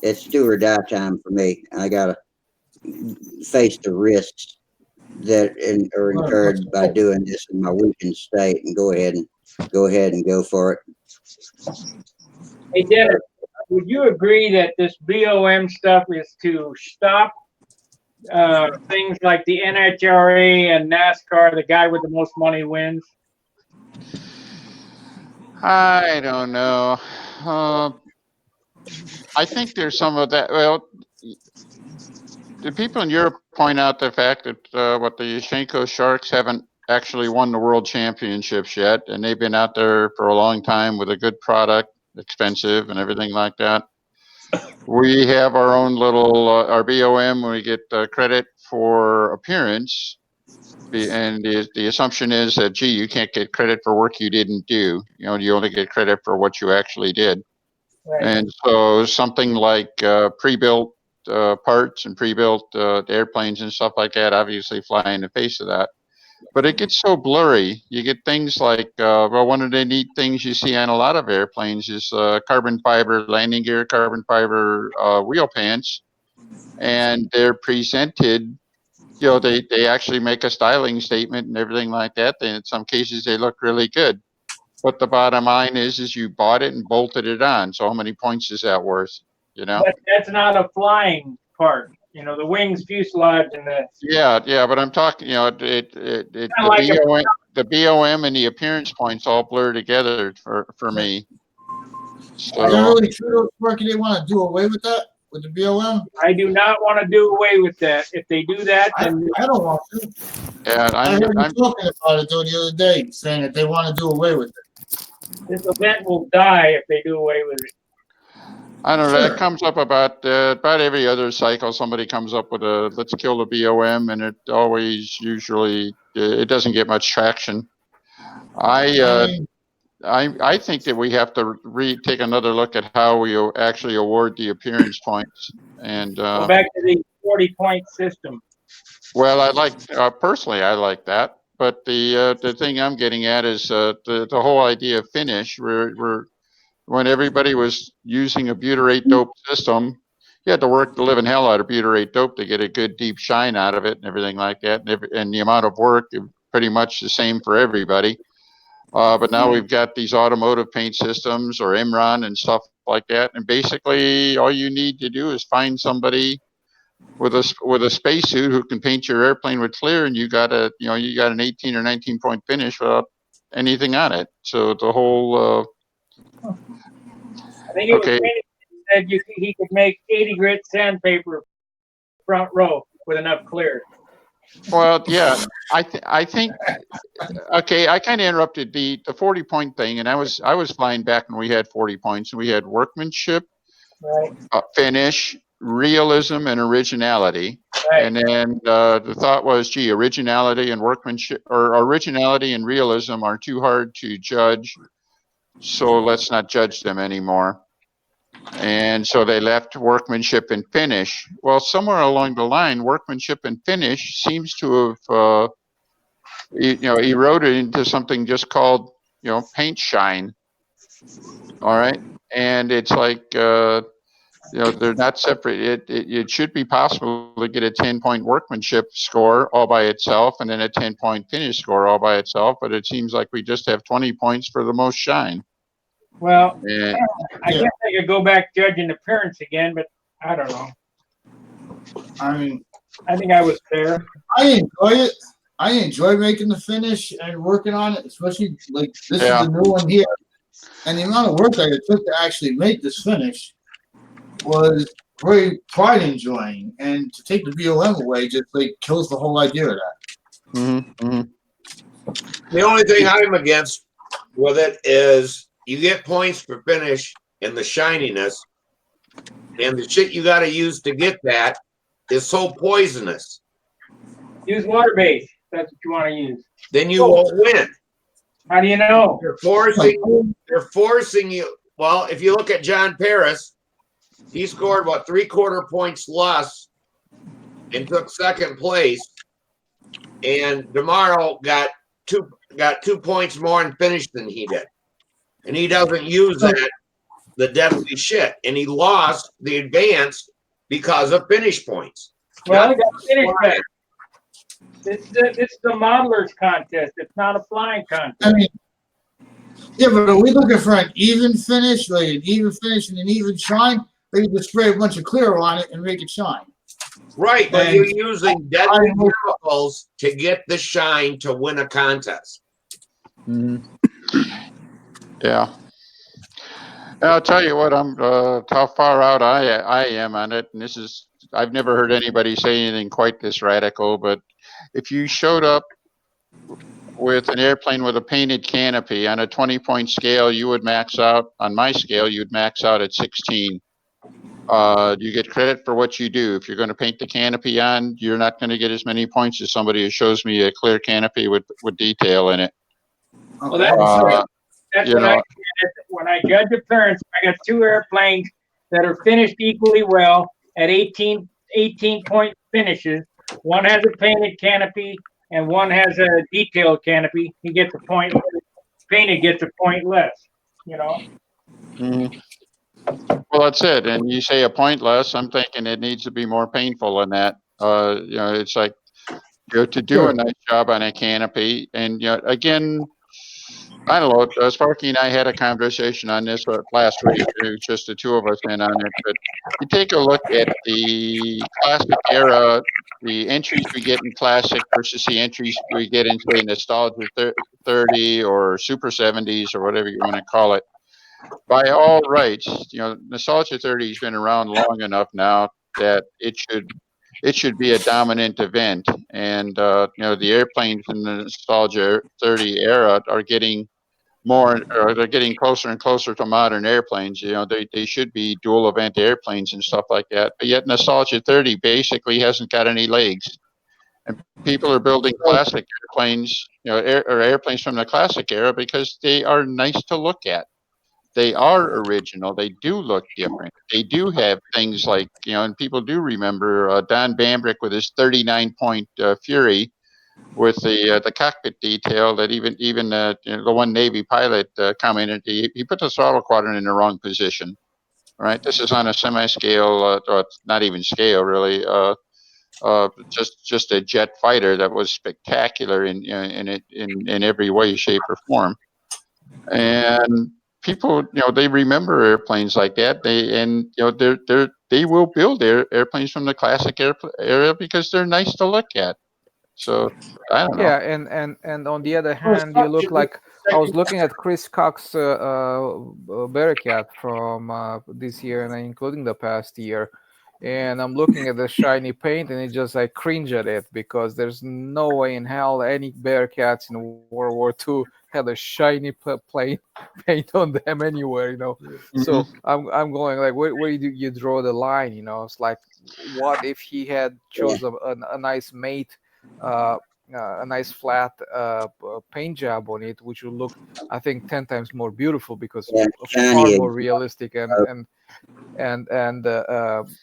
S3: it's do or die time for me. I gotta face the risks that are incurred by doing this in my weakened state, and go ahead and go for it.
S2: Hey, Dennis, would you agree that this BOM stuff is to stop things like the NHRA and NASCAR, the guy with the most money wins?
S9: I don't know. I think there's some of that. Well, the people in Europe point out the fact that what the Yashenko Sharks haven't actually won the world championships yet, and they've been out there for a long time with a good product, expensive and everything like that. We have our own little our BOM. We get credit for appearance, and the assumption is that gee, you can't get credit for work you didn't do. You know, you only get credit for what you actually did.
S2: Right.
S9: And so something like pre-built parts and pre-built airplanes and stuff like that obviously fly in the face of that. But it gets so blurry. You get things like, well, one of the neat things you see on a lot of airplanes is carbon fiber landing gear, carbon fiber wheel pants, and they're presented. You know, they actually make a styling statement and everything like that. And in some cases, they look really good. But the bottom line is you bought it and bolted it on. So how many points is that worth? You know?
S2: But that's not a flying part. You know, the wings, fuselage, and the
S9: Yeah. But I'm talking. You know, the BOM and the appearance points all blur together for me.
S14: Are you
S9: So
S14: really sure, Sparky, they want to do away with that with the BOM?
S2: I do not want to do away with that. If they do that, then
S14: I don't want to.
S9: yeah,
S14: I heard you talking about it the other day, saying that they want to do away with it.
S2: this event will die if they do away with it.
S9: I don't know. That comes up about every other cycle. Somebody comes up with a let's kill the BOM, and it always usually it doesn't get much traction. I think that we have to take another look at how we actually award the appearance points. And
S2: Go back to the 40-point system.
S9: well, I like personally, I like that. But the thing I'm getting at is the whole idea of finish. When everybody was using a butyrate dope system, you had to work the living hell out of butyrate dope to get a good deep shine out of it and everything like that. And the amount of work pretty much the same for everybody. But now we've got these automotive paint systems or Imron and stuff like that. And basically, all you need to do is find somebody with a spacesuit who can paint your airplane with clear, and you got an 18 or 19 point finish without anything on it. So the whole
S2: I think it was Kenny that said he could make 80 grit sandpaper front row with enough clear.
S9: Well, yeah, I think okay. I kind of interrupted the 40-point thing, and I was flying back when we had 40 points, and we had workmanship,
S2: right,
S9: finish, realism, and originality.
S2: right.
S9: And then the thought was, gee, originality and workmanship, or originality and realism are too hard to judge, so let's not judge them anymore. And so they left workmanship and finish. Well, somewhere along the line, workmanship and finish seems to have, eroded into something just called, paint shine. All right, and it's like they're not separate. It should be possible to get a 10-point workmanship score all by itself and then a 10-point finish score all by itself. But it seems like we just have 20 points for the most shine.
S2: Well,
S9: And,
S2: I guess I could go back judging appearance again, but I don't know.
S14: I mean,
S2: I think I was fair.
S14: I enjoy it. I enjoy making the finish and working on it, especially like this is the new one here. And the amount of work that it took to actually make this finish was very pride enjoying. And to take the BOM away just like kills the whole idea of that.
S9: Mm-hmm, mm-hmm.
S10: The only thing I'm against with it is you get points for finish and the shininess, and the shit you got to use to get that is so poisonous.
S2: Use water base. That's what you want to use.
S10: Then you won't win.
S2: How do you know?
S10: They're forcing you. Well, if you look at John Paris, he scored 3/4 points less and took second place. And DeMauro got 2 points more in finish than he did. And he doesn't use that, the deadly shit. And he lost the advance because of finish points.
S2: Well, he got finish back. This is the modeler's contest. It's not a flying contest.
S14: I mean, yeah, but are we looking for an even finish, like an even finish and an even shine? Or you just spray a bunch of clear on it and make it shine?
S10: Right, but you're using deadly chemicals to get the shine to win a contest.
S9: Mm-hmm. Yeah. And I'll tell you what, I'm how far out I am on it, and this is I've never heard anybody say anything quite this radical. But if you showed up with an airplane with a painted canopy on a 20-point scale, you would max out on my scale. You'd max out at 16. You get credit for what you do. If you're going to paint the canopy on, you're not going to get as many points as somebody who shows me a clear canopy with detail in it.
S2: Well, that's what I did. When I judge appearance, I got 2 airplanes that are finished equally well at 18-point finishes. One has a painted canopy and one has a detailed canopy. He gets a point. Painted gets a point less. You know.
S9: Mm-hmm. Well, that's it. And you say a point less. I'm thinking it needs to be more painful than that. It's like to do a nice job on a canopy, and again, I don't know. Sparky and I had a conversation on this last week. It was just the 2 of us in on it. But you take a look at the classic era, the entries we get in classic versus the entries we get in, say, nostalgia 30 or super 70s or whatever you want to call it. By all rights, nostalgia 30 has been around long enough now that it should be a dominant event. And the airplanes in the nostalgia 30 era are getting they're getting closer and closer to modern airplanes. They should be dual event airplanes and stuff like that. But yet nostalgia 30 basically hasn't got any legs. And people are building classic airplanes, or airplanes from the classic era because they are nice to look at. They are original. They do look different. They do have things like, and people do remember Don Bambrick with his 39-point Fury with the cockpit detail that even the one Navy pilot commented, he put the throttle quadrant in the wrong position. Right. This is on a semi-scale, or not even scale really. Just a jet fighter that was spectacular in every way, shape, or form. And people, they remember airplanes like that. They will build airplanes from the classic era because they're nice to look at. So I don't know.
S4: Yeah, and on the other hand, you look like I was looking at Chris Cox Bearcat from this year and including the past year, and I'm looking at the shiny paint and it just I cringe at it because there's no way in hell any Bearcats in World War II had a shiny plane paint on them anywhere,
S9: Mm-hmm.
S4: So I'm going like, where do you draw the line? It's like, what if he had chose a nice mate, a nice flat paint job on it, which would look, I think, 10 times more beautiful because far more realistic and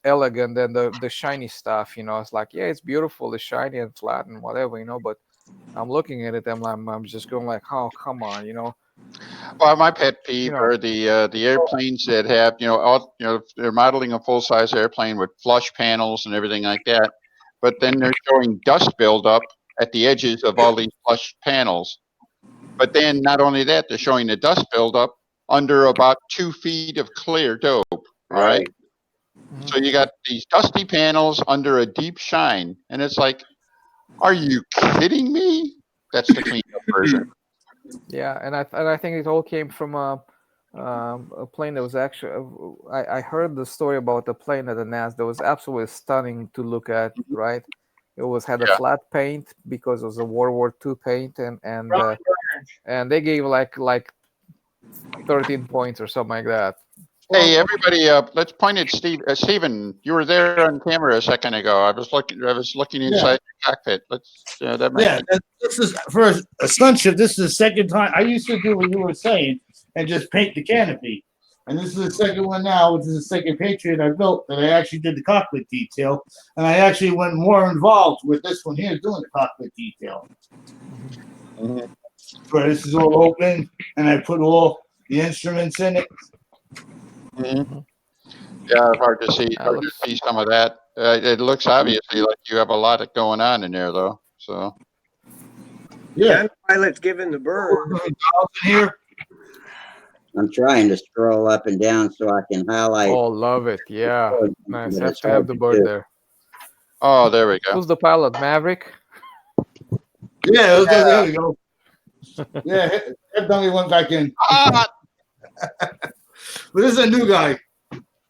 S4: elegant than the shiny stuff. It's like, yeah, it's beautiful, it's shiny and flat and whatever, but I'm looking at it, I'm just going like, oh, come on,
S9: Well, my pet peeve
S4: You know,
S9: are the airplanes that have they're modeling a full size airplane with flush panels and everything like that, but then they're showing dust buildup at the edges of all these flush panels. But then not only that, they're showing the dust buildup under about 2 feet of clear dope. All right.
S10: Right.
S9: So you got these dusty panels under a deep shine, and it's like, are you kidding me? That's the cleaned up version.
S4: yeah, and I think it all came from a plane that was actually. I heard the story about the plane at the NAS that was absolutely stunning to look at. Right, it was had a
S9: Yeah.
S4: flat paint because it was a World War II paint,
S2: Robert Burns.
S4: and they gave like 13 points or something like that.
S9: Hey, everybody! Let's point at Steve. Steven, you were there on camera a second ago. I was looking
S14: Yeah.
S9: inside the cockpit. Let's. That might.
S14: Yeah, this is for a stunt ship. This is the second time I used to do what you were saying and just paint the canopy. And this is the second one now, which is the second Patriot I built that I actually did the cockpit detail. And I actually went more involved with this one here doing the cockpit detail. Where this is all open and I put all the instruments in it.
S9: Yeah, hard to see. Hard to see some of that. It looks obviously like you have a lot of going on in there, though. So.
S14: Yeah.
S8: Pilot's giving the burn.
S14: Here.
S3: I'm trying to scroll up and down so I can highlight.
S4: Oh, love it! Yeah, nice.
S3: But
S4: Have
S3: it's
S4: to have
S3: hard
S4: the
S3: to
S4: bird
S3: do.
S4: there.
S9: Oh, there we go.
S4: Who's the pilot? Maverick.
S14: Yeah, there we go. Yeah, that dummy went back in. But this is a new guy.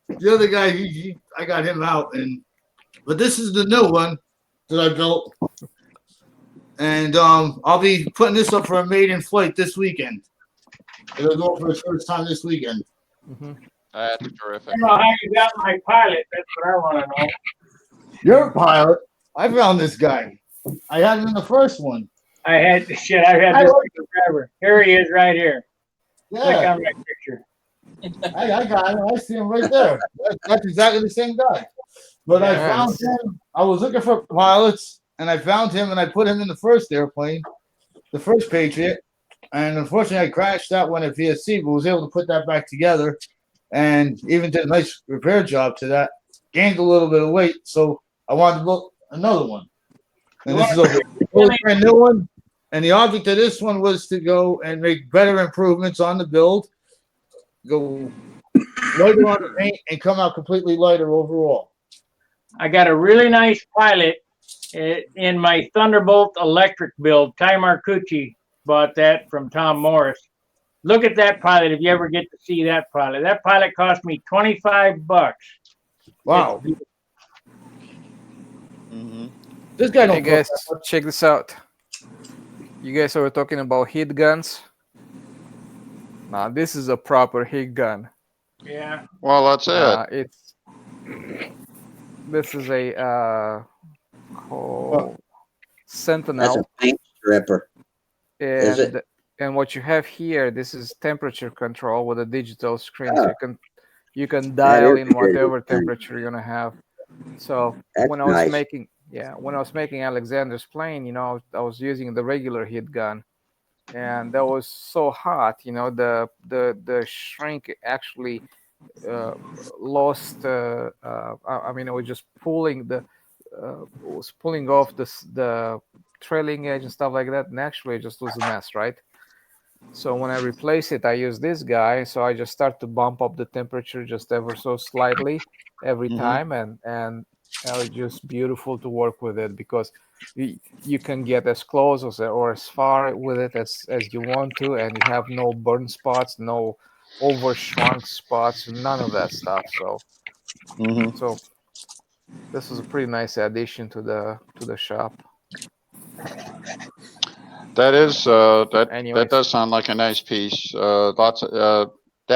S14: The other guy, I got him out, but this is the new one that I built, and I'll be putting this up for a maiden flight this weekend. It'll go for the first time this weekend.
S9: That's terrific.
S2: I don't know how you got my pilot. That's what I want to know.
S14: You're a pilot. I found this guy. I had him in the first one.
S2: I've had this forever. Here he is, right here. Click
S14: Yeah,
S2: on my picture.
S14: I got him. I see him right there. That's exactly the same guy. But I found him. I was looking for pilots, and I found him, and I put him in the first airplane, the first Patriot. And unfortunately, I crashed that one at VSC, but was able to put that back together, and even did a nice repair job to that. Gained a little bit of weight, so I wanted to build another one. And this is a totally brand new one. And the object of this one was to go and make better improvements on the build, go lighter on the paint, and come out completely lighter overall.
S2: I got a really nice pilot in my Thunderbolt electric build. Ty Marcucci bought that from Tom Morris. Look at that pilot if you ever get to see that pilot. That pilot cost me $25.
S14: Wow. This guy don't
S4: Hey guys, check this out. You guys were talking about heat guns. Now this is a proper heat gun.
S2: Yeah.
S9: Well, that's it.
S4: This is a called Sentinel.
S3: That's a paint stripper. Is it?
S4: And what you have here, this is temperature control with a digital screen. So you can dial in whatever temperature you're gonna have. So when I was making Alexander's plane, I was using the regular heat gun, and that was so hot. The shrink actually lost. It was just pulling off the trailing edge and stuff like that, and actually it just was a mess, right? So when I replace it, I use this guy. So I just start to bump up the temperature just ever so slightly every time, and it's just beautiful to work with it because you can get as close or as far with it as you want to, and you have no burn spots, no overshrunk spots, none of that stuff. So this was a pretty nice addition to the shop.
S9: That is that does sound like a nice piece. That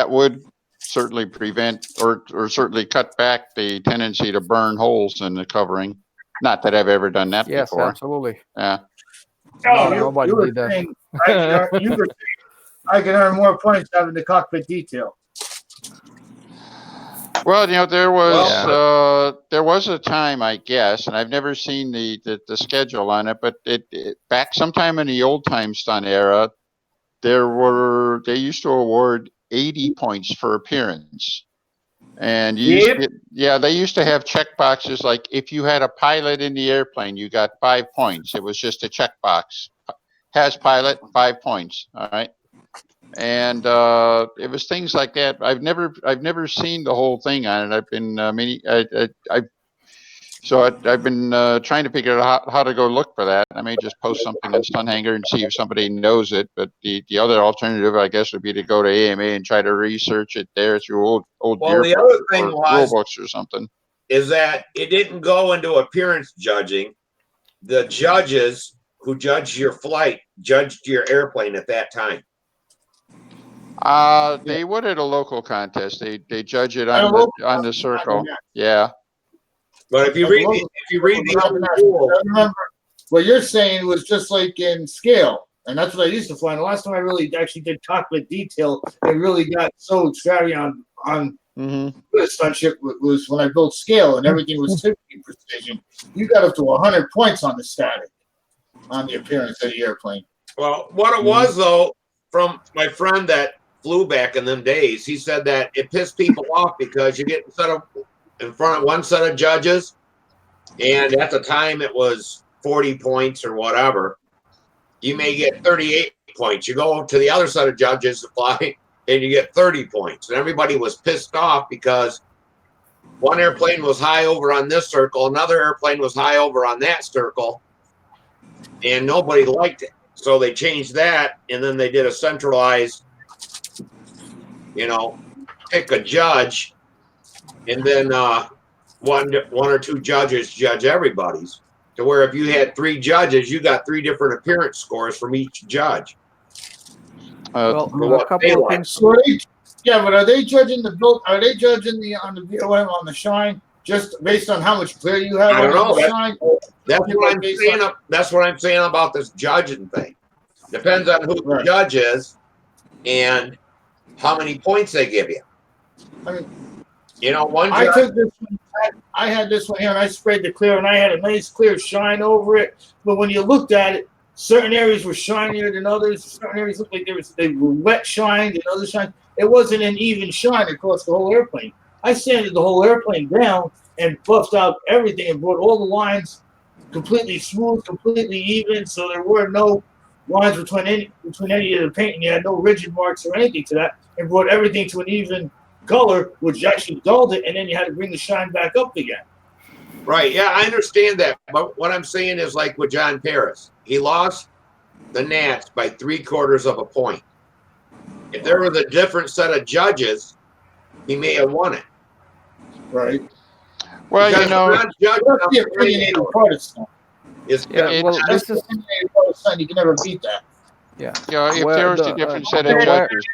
S9: would certainly prevent or certainly cut back the tendency to burn holes in the covering. Not that I've ever done that before.
S4: Yes, absolutely.
S9: Yeah.
S4: Nobody did that.
S14: I can earn more points having the cockpit detail.
S9: Well, there was a time, I guess, and I've never seen the schedule on it, but it back sometime in the old time stunt era, they used to award 80 points for appearance. And they used to have check boxes like if you had a pilot in the airplane, you got 5 points. It was just a check box. Has pilot, 5 points. All right. And it was things like that. I've never seen the whole thing on it. I've been I've been trying to figure out how to go look for that. I may just post something on Stunthangar and see if somebody knows it. But the other alternative, I guess, would be to go to AMA and try to research it there through old
S10: Well, the
S9: yearbooks
S10: other thing
S9: or
S10: was
S9: rule books or something.
S10: Is that it didn't go into appearance judging. The judges who judged your flight judged your airplane at that time.
S9: They would at a local contest. They judge it on the circle. Yeah.
S10: But if you read the rules,
S14: I remember what you're saying was just like in scale, and that's what I used to fly. And the last time I really actually did cockpit detail, it really got so extravagant on the stunt ship was when I built scale and everything was typically precision. You got up to 100 points on the static, on the appearance of the airplane.
S10: Well, what it was though, from my friend that flew back in them days, he said that it pissed people off because you get in front of one set of judges, and at the time it was 40 points or whatever. You may get 38 points. You go to the other set of judges to fly, and you get 30 points. And everybody was pissed off because one airplane was high over on this circle, another airplane was high over on that circle, and nobody liked it. So they changed that, and then they did a centralized, pick a judge, and then one or two judges judge everybody's. To where if you had 3 judges, you got 3 different appearance scores from each judge.
S4: Well, a couple of things.
S14: Yeah, but are they judging the build? Are they judging on the VOM on the shine just based on how much glare you have
S10: I don't
S14: on
S10: know.
S14: the shine?
S10: That's what I'm saying. That's what I'm saying about this judging thing. Depends on who the judge is and how many points they give you.
S14: I mean,
S10: one
S14: I
S10: judge.
S14: took this one. I had this one here, and I sprayed the clear, and I had a nice clear shine over it. But when you looked at it, certain areas were shinier than others. Certain areas looked like they were wet shined, and other shine. It wasn't an even shine across the whole airplane. I sanded the whole airplane down and buffed out everything and brought all the lines completely smooth, completely even, so there were no lines between any of the paint, and you had no rigid marks or anything to that, and brought everything to an even color, which actually dulled it, and then you had to bring the shine back up again.
S10: Right. Yeah, I understand that. But what I'm saying is like with John Paris, he lost the Nats by 3/4 of a point. If there was a different set of judges, he may have won it.
S14: Right.
S9: Well,
S10: because
S14: the opinionated part of stuff.
S10: It's
S14: This is you can never beat that.
S4: Yeah.
S9: If there was a different set of judges,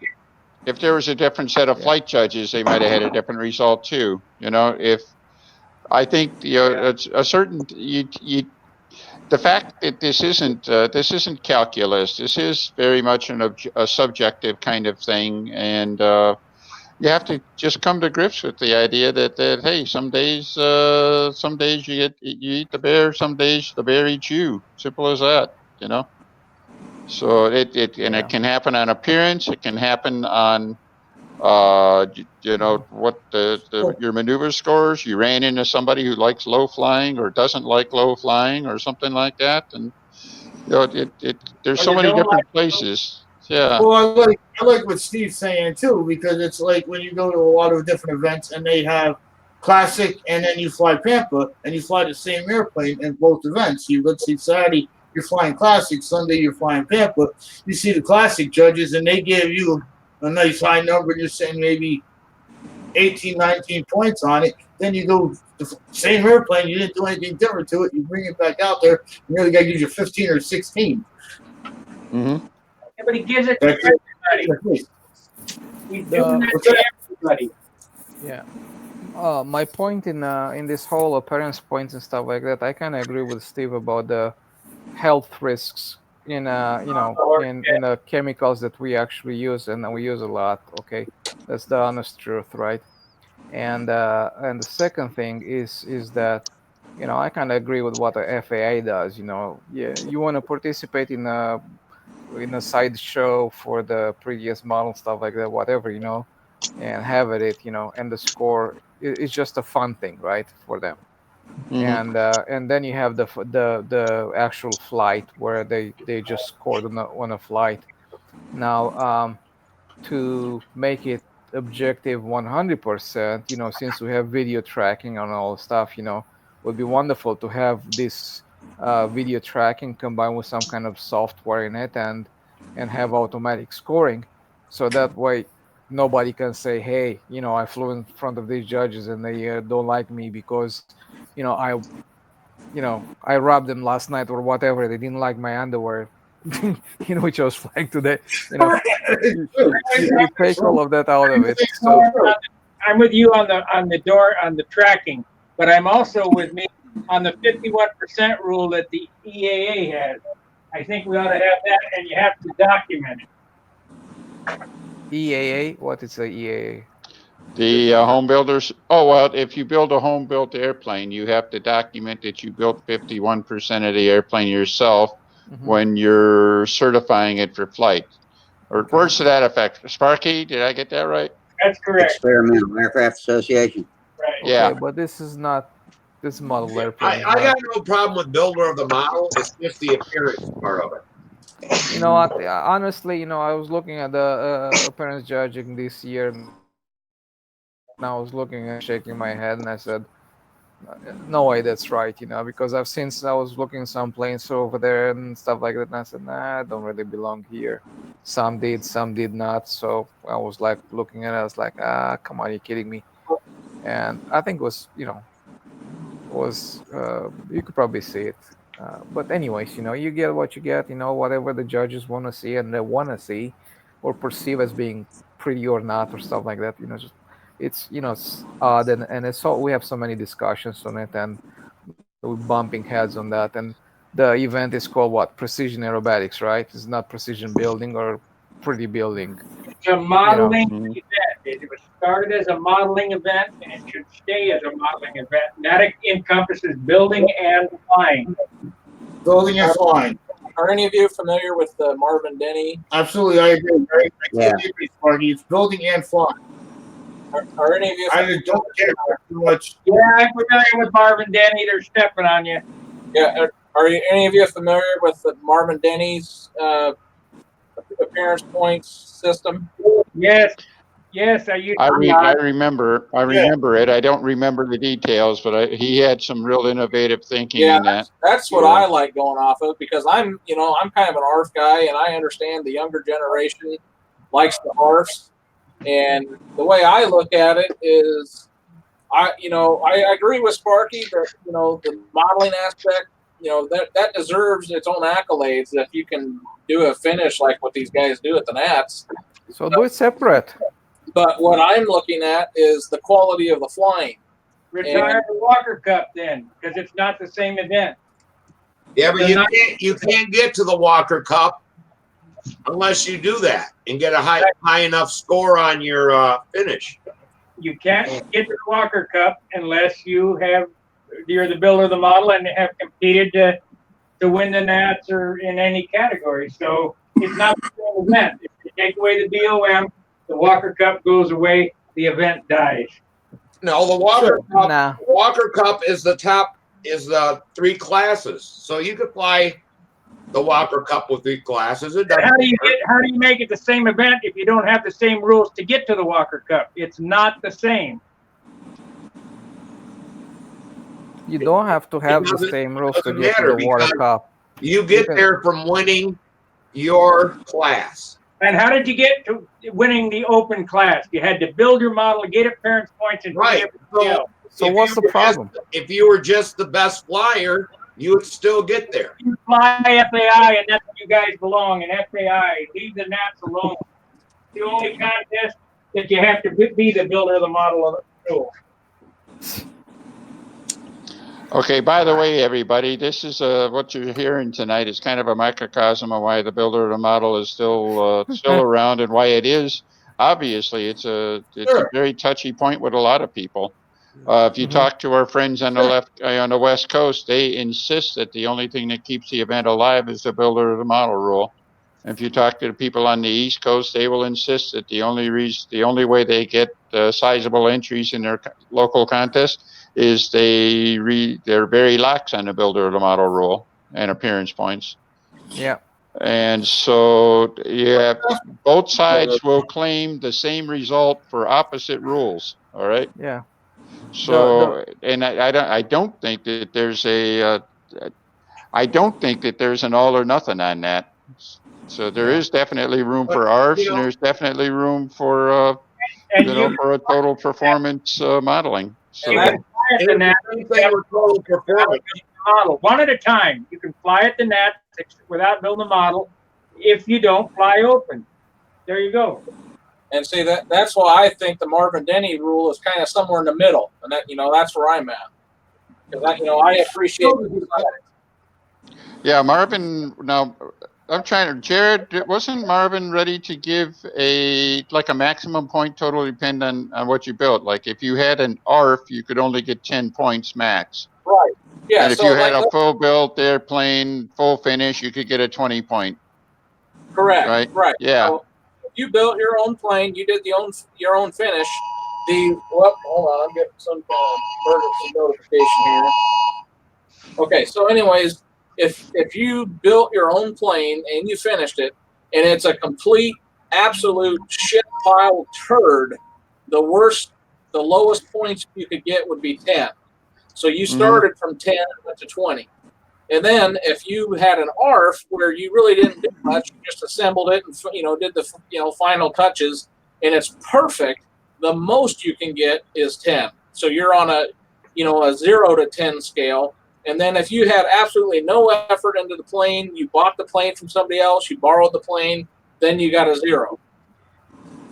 S9: if there was a different set of flight judges, they might have had a different result too. If I think a certain the fact that this isn't calculus. This is very much a subjective kind of thing, and you have to just come to grips with the idea that hey, some days you eat the bear, some days the bear eats you. Simple as that. So it can happen on appearance. It can happen on what your maneuver scores. You ran into somebody who likes low flying or doesn't like low flying or something like that, and there's so many different places. Yeah.
S14: Well, I like what Steve's saying too, because it's like when you go to a lot of different events and they have classic, and then you fly Pampa, and you fly the same airplane in both events. Let's see, Saturday you're flying classic, Sunday you're flying Pampa. You see the classic judges, and they give you a nice high number, and you're saying maybe 18, 19 points on it. Then you go the same airplane, you didn't do anything different to it. You bring it back out there, you really got to use your 15 or 16.
S9: Mm-hmm.
S2: Yeah, but he gives it to everybody. He's doing that to everybody.
S4: Yeah. My point in this whole appearance points and stuff like that, I kind of agree with Steve about the health risks in the chemicals that we actually use, and we use a lot. Okay, that's the honest truth, right? And the second thing is that I kind of agree with what the FAA does. You want to participate in in a sideshow for the previous model, stuff like that, whatever, and have it, and the score is just a fun thing, right, for them. And then you have the actual flight where they just scored on a flight. Now, to make it objective 100%, since we have video tracking and all stuff, would be wonderful to have this video tracking combined with some kind of software in it, and have automatic scoring, so that way nobody can say, hey, I flew in front of these judges and they don't like me because I robbed them last night or whatever. They didn't like my underwear, which I was flying today. You take all of that out of it. So
S2: I'm with you on the tracking, but I'm also with me on the 51% rule that the EAA has. I think we ought to have that, and you have to document it.
S4: EAA? What is the EAA?
S9: The home builders. Oh, well, if you build a home built airplane, you have to document that you built 51% of the airplane yourself when you're certifying it for flight. Or words to that effect. Sparky, did I get that right?
S2: That's correct.
S3: Experimental Aircraft Association.
S2: Right.
S9: Yeah.
S4: Okay, but this is not this model airplane.
S10: I got no problem with builder of the model. It's just the appearance part of it.
S4: Honestly, I was looking at the appearance judging this year, and I was looking and shaking my head, and I said, "No way, that's right." Because since I was looking some planes over there and stuff like that, and I said, "Nah, I don't really belong here." Some did, some did not. So I was like looking at it, I was like, come on, you kidding me? And I think it was, you could probably see it. But anyways, you get what you get. Whatever the judges want to see and they want to see, or perceive as being pretty or not, or stuff like that. Just it's odd, and it's so we have so many discussions on it, and we're bumping heads on that. And the event is called what? Precision aerobatics, right? It's not precision building or pretty building.
S2: It's a modeling event. It was started as a modeling event, and it should stay as a modeling event. And that encompasses building and flying.
S14: Building and flying.
S11: Are any of you familiar with Marvin Denny?
S14: Absolutely, I agree. I completely agree, Sparky. It's building and flying.
S11: Are any of you?
S14: I don't care too much.
S2: Yeah, I'm familiar with Marvin Denny. They're stepping on you.
S11: Yeah, are any of you familiar with the Marvin Denny's appearance points system?
S2: Yes, I
S9: remember it. I don't remember the details, but he had some real innovative thinking in that.
S11: That's what I like going off of, because I'm kind of an ARF guy, and I understand the younger generation likes the ARFs. And the way I look at it is, I agree with Sparky that the modeling aspect, that deserves its own accolades. If you can do a finish like what these guys do at the Nats,
S4: so do it separate.
S11: But what I'm looking at is the quality of the flying.
S2: Retire the Walker Cup then, because it's not the same event.
S10: Yeah, but you can't get to the Walker Cup unless you do that and get a high enough score on your finish.
S2: You can't get to the Walker Cup unless you're the builder of the model and have competed to win the Nats or in any category. So it's not the same event. If you take away the BOM, the Walker Cup goes away, the event dies.
S10: No, the Walker Cup is the top, is the 3 classes. So you could fly the Walker Cup with 3 classes.
S2: How do you make it the same event if you don't have the same rules to get to the Walker Cup? It's not the same.
S4: You don't have to have the same rules to get to the Walker Cup.
S10: You get there from winning your class.
S2: And how did you get to winning the open class? You had to build your model, get appearance points, and
S10: right.
S4: So what's the problem?
S10: If you were just the best flyer, you would still get there.
S2: You fly FAI, and that's where you guys belong. And FAI, leave the Nats alone. It's the only contest that you have to be the builder of the model of the rule.
S9: Okay, by the way, everybody, this is what you're hearing tonight is kind of a microcosm of why the builder of the model is still around, and why it is. Obviously, it's a very touchy point with a lot of people. If you talk to our friends on the West Coast, they insist that the only thing that keeps the event alive is the builder of the model rule. If you talk to the people on the East Coast, they will insist that the only way they get sizable entries in their local contest is they're very lax on the builder of the model rule and appearance points.
S4: Yeah.
S9: And so, yeah, both sides will claim the same result for opposite rules. All right.
S4: Yeah.
S9: So, and I don't think that I don't think that there's an all or nothing on that. So there is definitely room
S10: But
S9: for ARFs,
S10: you
S9: and
S10: know,
S9: there's definitely room for
S2: And you can
S9: for a total performance modeling.
S11: And
S9: So
S11: that,
S2: fly at the
S10: and
S2: net
S10: it's the same thing with total performance.
S2: model one at a time. You can fly at the net without building a model if you don't fly open. There you go.
S11: and see that's why I think the Marvin Denny rule is kind of somewhere in the middle, and that that's where I'm at. Because I appreciate.
S9: yeah, Marvin. Now I'm trying to. Jared, wasn't Marvin ready to give a maximum point total depend on what you built? Like if you had an ARF, you could only get 10 points max.
S11: Right. Yeah.
S9: And if
S11: So
S9: you had a full built airplane, full finish, you could get a 20 point.
S11: correct.
S9: Right.
S11: Right.
S9: Yeah.
S11: So if you built your own plane, you did your own finish. Hold on, I'm getting some kind of emergency notification here. Okay, so anyways, if you built your own plane and you finished it, and it's a complete, absolute shit pile turd, the lowest points you could get would be 10. So you started from 10 and went to 20. And then if you had an ARF where you really didn't do much, you just assembled it and did the final touches, and it's perfect, the most you can get is 10. So you're on a 0 to 10 scale. And then if you had absolutely no effort into the plane, you bought the plane from somebody else, you borrowed the plane, then you got a 0.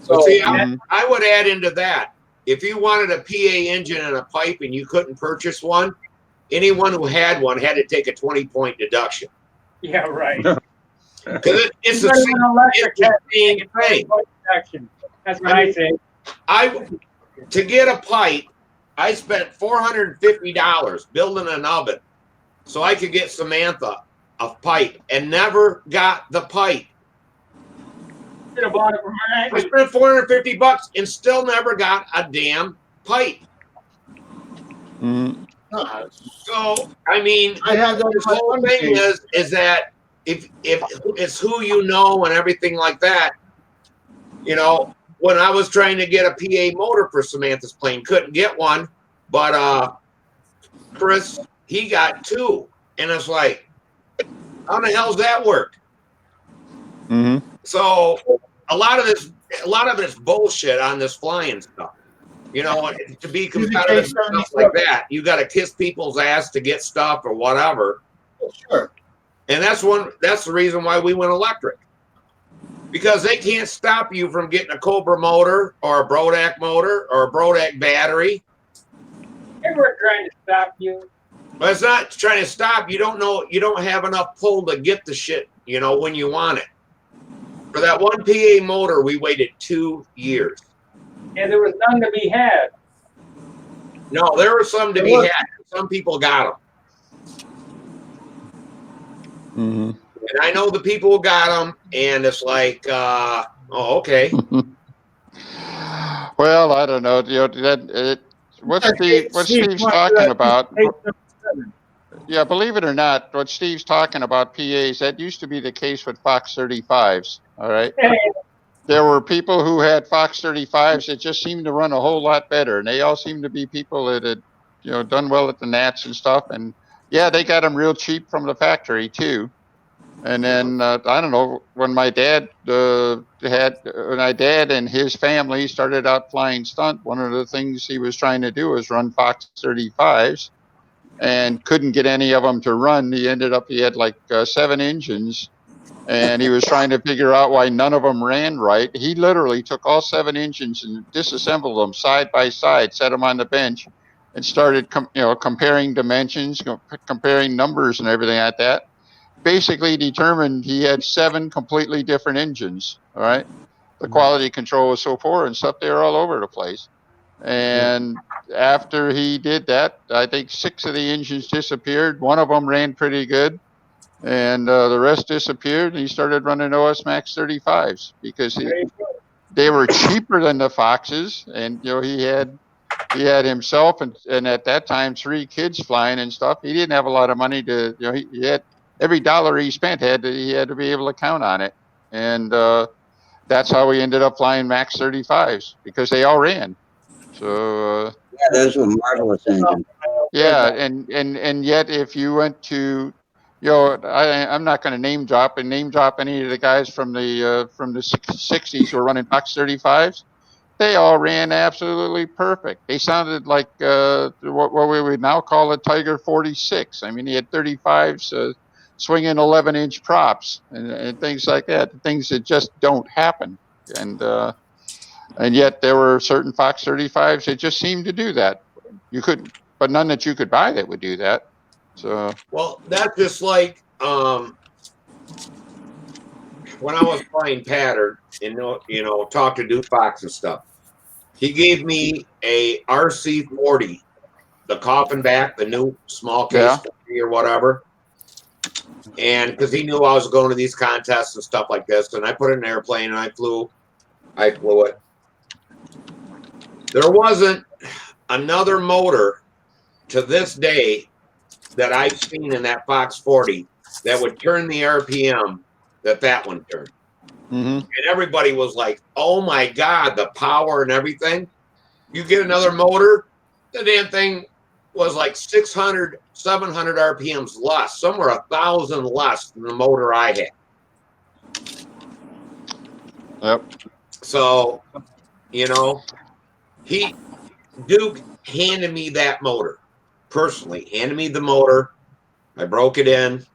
S11: So
S10: But see, I would add into that. If you wanted a PA engine and a pipe and you couldn't purchase one, anyone who had one had to take a 20-point deduction.
S2: Yeah, right.
S10: Because it's the same thing.
S2: That's what I say.
S10: To get a pipe, I spent $450 building an oven so I could get Samantha a pipe and never got the pipe.
S2: Should have bought it from her.
S10: I spent $450 and still never got a damn pipe. So I mean, this whole thing is that if it's who you know and everything like that, when I was trying to get a PA motor for Samantha's plane, couldn't get one, but Chris, he got 2, and it's like, how the hell's that work? So a lot of this bullshit on this flying stuff. To be competitive and stuff like that, you got to kiss people's ass to get stuff or whatever.
S14: Sure.
S10: And that's the reason why we went electric. Because they can't stop you from getting a Cobra motor or a Brodak motor or a Brodak battery.
S2: They weren't trying to stop you.
S10: But it's not trying to stop. You don't have enough pull to get the shit, when you want it. For that one PA motor, we waited 2 years.
S2: And there was none to be had.
S10: No, there were some to be had. Some people got them. And I know the people who got them, and it's like, okay.
S9: Well, I don't know. What Steve's talking about. Yeah, believe it or not, what Steve's talking about PAs, that used to be the case with Fox 35s. All right. There were people who had Fox 35s that just seemed to run a whole lot better, and they all seemed to be people that had, done well at the Nats and stuff. And yeah, they got them real cheap from the factory too. And then I don't know, when my dad and his family started out flying stunt, one of the things he was trying to do was run Fox 35s, and couldn't get any of them to run. He had like 7 engines. And he was trying to figure out why none of them ran right. He literally took all 7 engines and disassembled them side by side, set them on the bench, and started comparing dimensions, comparing numbers and everything like that. Basically determined he had 7 completely different engines. All right. The quality control was so poor and stuff, they were all over the place. And after he did that, I think 6 of the engines disappeared. One of them ran pretty good. and the rest disappeared. And he started running OS Max 35s because they were cheaper than the Foxes, and he had himself and at that time 3 kids flying and stuff. He didn't have a lot of money to he had every dollar he spent he had to be able to count on it, and that's how we ended up flying Max 35s because they all ran. So
S3: Yeah, those were marvelous engines.
S9: yeah, and yet if you went to I'm not going to name drop any of the guys from the 60s who were running Fox 35s. They all ran absolutely perfect. They sounded like what we would now call a Tiger 46. I mean, he had 35s swinging 11-inch props and things like that, things that just don't happen. And yet there were certain Fox 35s that just seemed to do that. You couldn't, but none that you could buy that would do that. So
S10: Well, that's just like when I was flying pattern and talk to Duke Fox and stuff. He gave me a RC40, the coffin back, the new small case or whatever. And because he knew I was going to these contests and stuff like this, and I put it in an airplane and I flew it. There wasn't another motor to this day that I've seen in that Fox 40 that would turn the RPM that one turned. And everybody was like, oh my God, the power and everything. You get another motor, the damn thing was like 600, 700 RPMs less, somewhere 1,000 less than the motor I had.
S9: Yep.
S10: So, Duke handed me that motor personally, handed me the motor. I broke it in,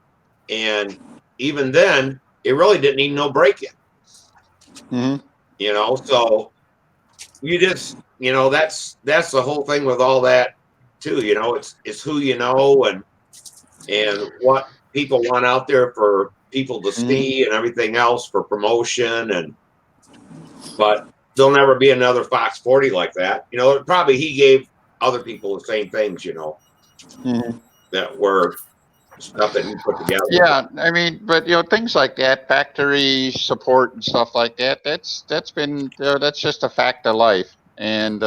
S10: and even then, it really didn't need no break-in. So you just, that's the whole thing with all that too. It's who you know and what people want out there for people to see and everything else for promotion but there'll never be another Fox 40 like that. Probably he gave other people the same things, that were stuff that he put together.
S9: Yeah, I mean, but things like that, factory support and stuff like that. That's been that's just a fact of life, and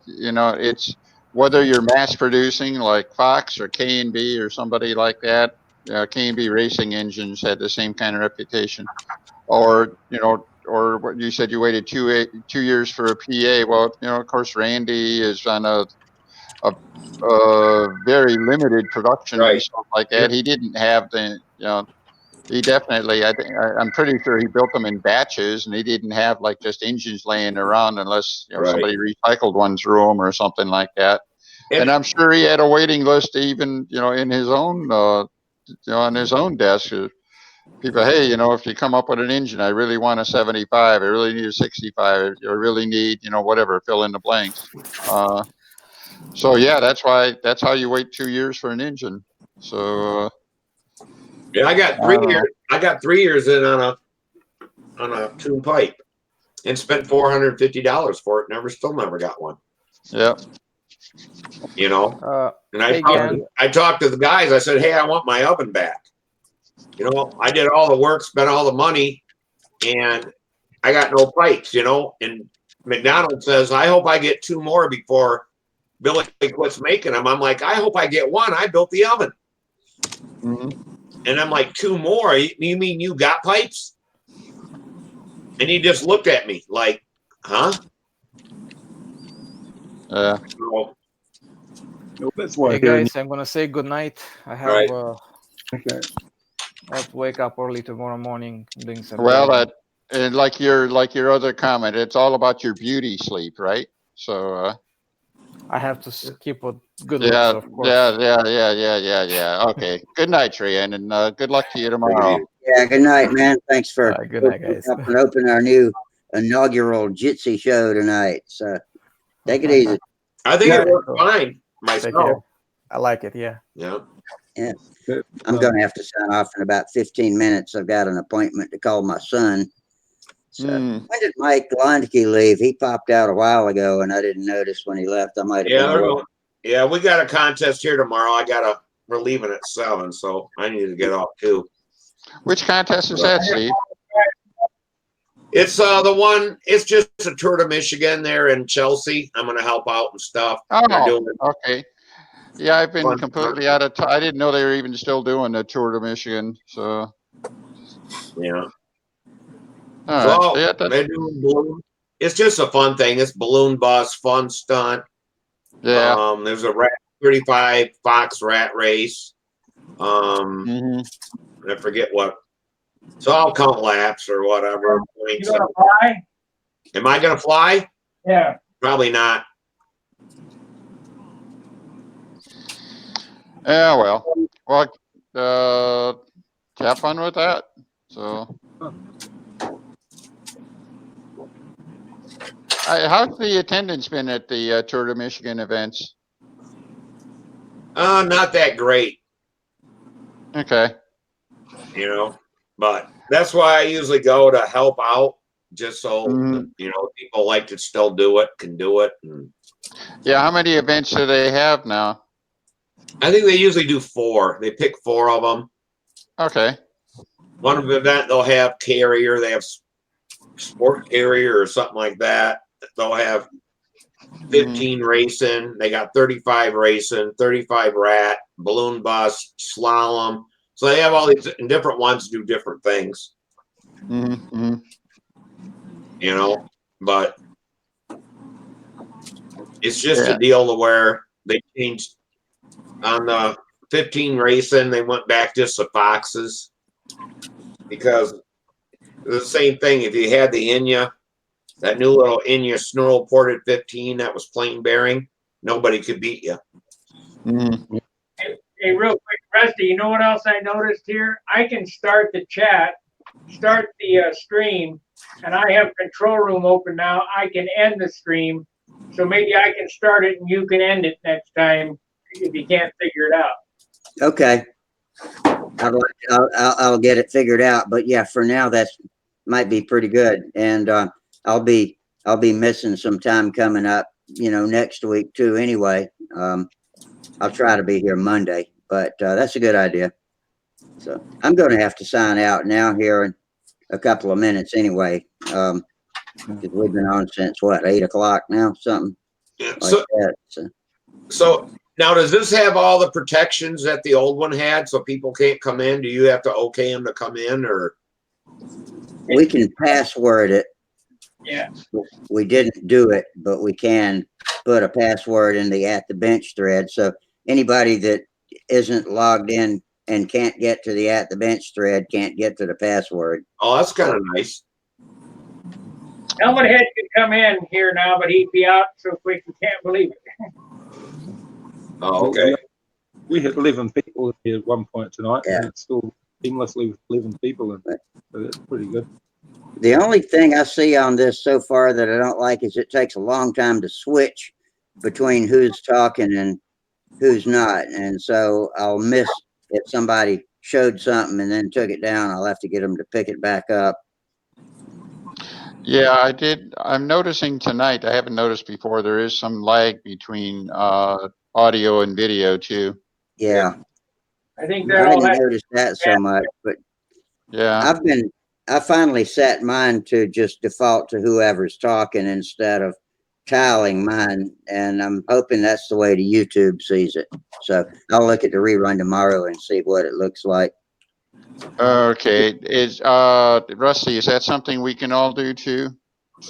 S9: it's whether you're mass producing like Fox or K&B or somebody like that. K&B Racing Engines had the same kind of reputation, or or what you said you waited 2 years for a PA. Well, of course, Randy is on a very limited production and stuff like that. He didn't have he definitely, I'm pretty sure he built them in batches, and he didn't have like just engines laying around unless somebody recycled one through them or something like that. And I'm sure he had a waiting list even in his own on his own desk. People, hey, if you come up with an engine, I really want a 75, I really need a 65, I really need whatever, fill in the blanks. So yeah, that's how you wait 2 years for an engine. So
S10: yeah, I got 3 years. I got 3 years in on a tune pipe, and spent $450 for it. Still never got one.
S9: Yeah.
S10: And I talked to the guys. I said, hey, I want my oven back. I did all the work, spent all the money, and I got no pipes. And McDonald says, I hope I get 2 more before Billy quits making them. I'm like, I hope I get one. I built the oven. And I'm like, 2 more? You mean you got pipes? And he just looked at me like, huh?
S4: So, hey guys, I'm gonna say good night. I have I have to wake up early tomorrow morning doing some.
S9: Well, and like your other comment, it's all about your beauty sleep, right? So
S4: I have to keep a good
S9: looks,
S4: of course.
S9: Yeah. Okay. Good night, Trian, and good luck to you tomorrow.
S3: Yeah, good night, man. Thanks for
S4: good night, guys.
S3: helping open our new inaugural Jitsi show tonight. So take it easy.
S10: I think it worked fine myself.
S4: I like it. Yeah.
S10: Yeah.
S3: Yeah. I'm going to have to sign off in about 15 minutes. I've got an appointment to call my son. So when did Mike Londke leave? He popped out a while ago, and I didn't notice when he left. I might have been away.
S10: Yeah, we got a contest here tomorrow. We're leaving at 7, so I need to get off too.
S9: Which contest is that, Steve?
S10: It's the one. It's just a tour to Michigan there in Chelsea. I'm going to help out and stuff. They're
S9: Oh,
S10: doing
S9: okay. Yeah, I've been
S10: fun
S9: completely
S10: stuff.
S9: out of. I didn't know they were even still doing the tour to Michigan. So,
S10: Yeah.
S9: all
S10: So
S9: right. Yeah,
S10: they're doing balloon. It's just a fun thing. It's balloon bus, fun stunt.
S9: yeah.
S10: There's a rat 35 Fox rat race.
S9: Mhm.
S10: I forget what. So I'll count laps or whatever.
S2: You gonna fly?
S10: Am I going to fly?
S2: Yeah.
S10: Probably not.
S9: Yeah. Well. Have fun with that. So, how's the attendance been at the Tour de Michigan events?
S10: Not that great,
S9: Okay.
S10: you know, but that's why I usually go to help out, just so people like to still do it, can do it. And
S9: Yeah. How many events do they have now?
S10: I think they usually do 4. They pick 4 of them.
S9: Okay.
S10: One of the event they'll have carrier. They have sport carrier or something like that. They'll have 15 racing. They got 35 racing, 35 rat, balloon bus, slalom. So they have all these different ones do different things, you know. But it's just a deal to where they changed on the 15 racing. They went back just to Foxes because the same thing. If you had the Inya, that new little Inya Snurl ported 15 that was plain bearing, nobody could beat you.
S2: Hey, real quick, Rusty, you know what else I noticed here? I can start the chat, start the stream, and I have control room open now. I can end the stream. So maybe I can start it and you can end it next time if you can't figure it out.
S3: Okay. I'll get it figured out. But yeah, for now, that's might be pretty good. And I'll be missing some time coming up, next week too. Anyway, I'll try to be here Monday, but that's a good idea. So I'm going to have to sign out now here in a couple of minutes anyway. Because we've been on since what, 8 o'clock now, something like that.
S10: So now, does this have all the protections that the old one had, so people can't come in? Do you have to okay them to come in, or
S3: we can password it?
S2: Yeah.
S3: We didn't do it, but we can put a password in the at the bench thread. So anybody that isn't logged in and can't get to the at the bench thread can't get to the password.
S10: Oh, that's kind of nice.
S2: Helmet Head could come in here now, but he'd be out so quick you can't believe it.
S10: Oh, okay.
S6: We had 11 people here at one point tonight,
S3: Yeah.
S6: and it's still seamlessly with 11 people, and so that's pretty good.
S3: The only thing I see on this so far that I don't like is it takes a long time to switch between who's talking and who's not. And so I'll miss if somebody showed something and then took it down. I'll have to get them to pick it back up.
S9: Yeah, I did. I'm noticing tonight, I haven't noticed before, there is some lag between audio and video too.
S3: Yeah.
S2: I think
S3: I
S2: that all
S3: didn't
S2: had
S3: notice that so much, but
S9: yeah,
S3: I finally set mine to just default to whoever's talking instead of tiling mine, and I'm hoping that's the way the YouTube sees it. So I'll look at the rerun tomorrow and see what it looks like.
S9: okay. Is Rusty, is that something we can all do too?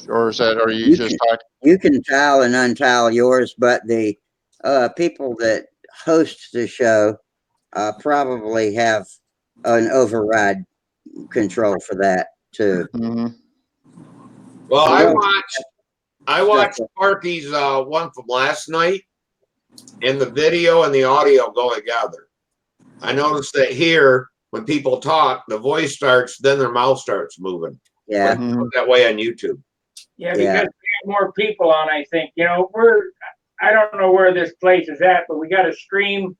S9: Or are you just talking?
S3: You can tile and untile yours, but the people that host the show probably have an override control for that too.
S10: Well,
S3: So
S10: I watched Sparky's one from last night, and the video and the audio go together. I noticed that here, when people talk, the voice starts, then their mouth starts moving.
S3: Yeah.
S10: But it goes that way on YouTube.
S2: Yeah, because we have more people on, I think. I don't know where this place is at, but we got to stream.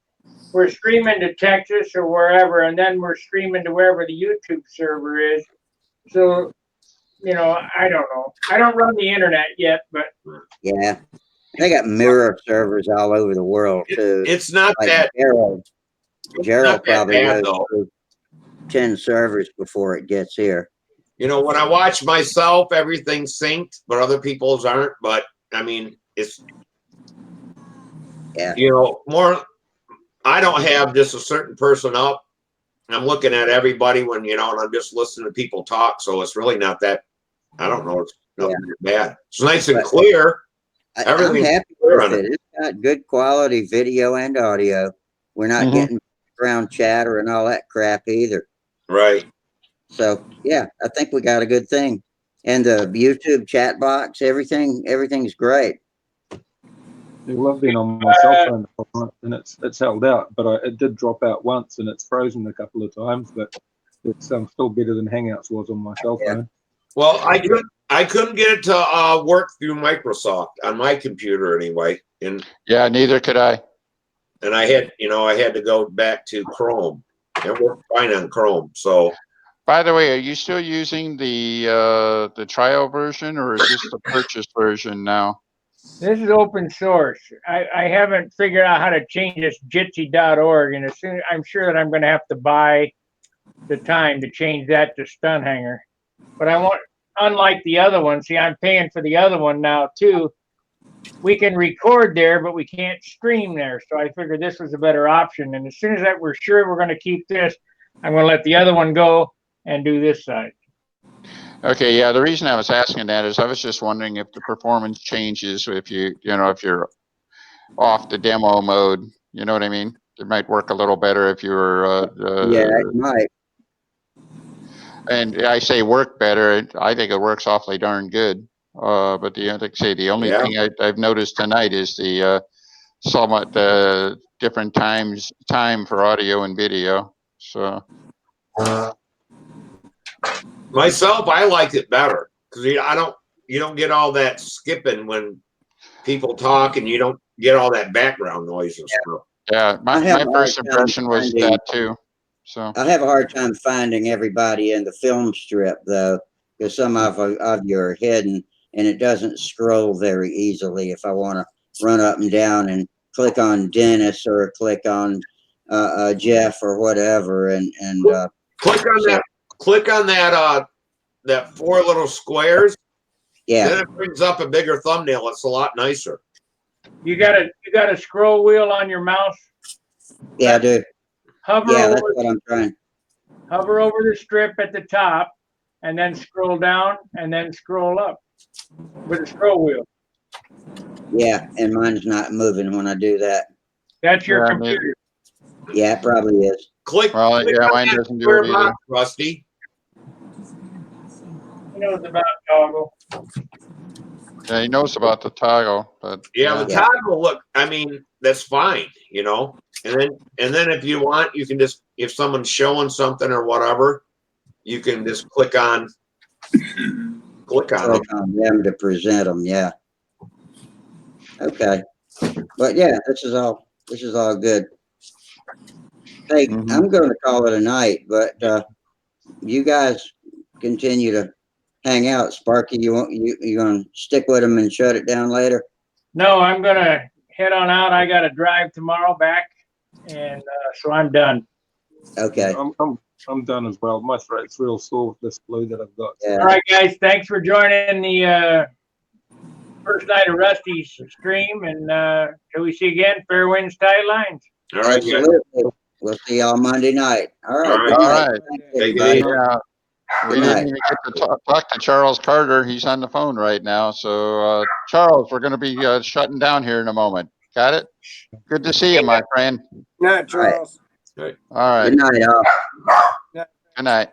S2: We're streaming to Texas or wherever, and then we're streaming to wherever the YouTube server is. So, I don't know. I don't run the internet yet, but
S3: yeah, they got mirror servers all over the world too.
S10: It's not
S3: like
S10: that
S3: Gerald
S10: not that
S3: probably
S10: bad,
S3: goes
S10: though.
S3: through. 10 servers before it gets here.
S10: You know, when I watch myself, everything's synced, but other people's aren't. But I mean, it's,
S3: yeah,
S10: you know, more. I don't have just a certain person up. I'm looking at everybody when, you know, and I'm just listening to people talk. So it's really not that, I don't know. It's nothing bad. It's nice and clear.
S3: I'm happy with it. It's got good quality video and audio. We're not getting background chatter and all that crap either.
S10: Right.
S3: So yeah, I think we got a good thing. And the YouTube chat box, everything's great.
S6: I've been on my cell phone for a month and it's held out, but it did drop out once and it's frozen a couple of times, but it's still better than Hangouts was on my cell phone.
S10: Well, I couldn't get it to work through Microsoft on my computer anyway. And
S9: yeah, neither could I.
S10: And I had to go back to Chrome. It worked fine on Chrome. So,
S9: by the way, are you still using the trial version, or is this the purchase version now?
S2: This is open source. I haven't figured out how to change this jitsi.org, and I'm sure that I'm going to have to buy the time to change that to Stunthangar. But I want, unlike the other one, see, I'm paying for the other one now too. We can record there, but we can't stream there. So I figured this was a better option. And as soon as we're sure we're going to keep this, I'm going to let the other one go and do this side.
S9: Okay, yeah. The reason I was asking that is I was just wondering if the performance changes if if you're off the demo mode. You know what I mean? It might work a little better if you were.
S3: Yeah, it might.
S9: And I say work better. I think it works awfully darn good. But like I say, the only thing I've noticed tonight is the somewhat different time for audio and video. So
S10: myself, I like it better because you don't get all that skipping when people talk, and you don't get all that background noise and stuff.
S9: Yeah, my first impression was that too. So
S3: I have a hard time finding everybody in the film strip though, because some of you are hidden, and it doesn't scroll very easily. If I want to run up and down and click on Dennis or click on Jeff or whatever, and
S10: click on that 4 little squares.
S3: Yeah.
S10: Then it brings up a bigger thumbnail. It's a lot nicer.
S2: You got a scroll wheel on your mouse?
S3: Yeah, I do.
S2: Hover
S3: yeah,
S2: over,
S3: that's what I'm trying.
S2: Hover over the strip at the top, and then scroll down, and then scroll up with a scroll wheel.
S3: Yeah, and mine's not moving when I do that.
S2: That's your computer.
S3: Yeah, it probably is.
S10: Click.
S9: Well,
S10: click
S9: yeah,
S10: on
S9: mine
S10: that
S9: doesn't do
S10: square
S9: it either.
S10: box, Rusty.
S2: He knows about toggle.
S9: Yeah, he knows about the toggle, but
S10: Yeah, the toggle. Look, I mean, that's fine, you know. And then if you want, you can just, if someone's showing something or whatever, you can just click on them.
S3: Them to present them. Yeah. Okay. But yeah, this is all good. Hey, I'm going to call it a night, but you guys continue to hang out. Sparky, you going to stick with them and shut it down later?
S2: No, I'm going to head on out. I got to drive tomorrow back, and so I'm done.
S3: Okay.
S6: I'm done as well. My throat's real sore with this flu that I've got.
S2: Yeah. All right, guys. Thanks for joining the first night of Rusty's stream, and till we see you again, fair winds, tight lines.
S10: All right,
S3: absolutely. We'll see y'all Monday night. All right.
S9: All right.
S10: Take it easy.
S9: We didn't even get to talk to Charles Carter. He's on the phone right now. So, Charles, we're going to be shutting down here in a moment. Got it? Good to see you, my friend.
S8: Night, Charles.
S10: All right.
S9: All right.
S3: Good night, y'all.
S9: Good night.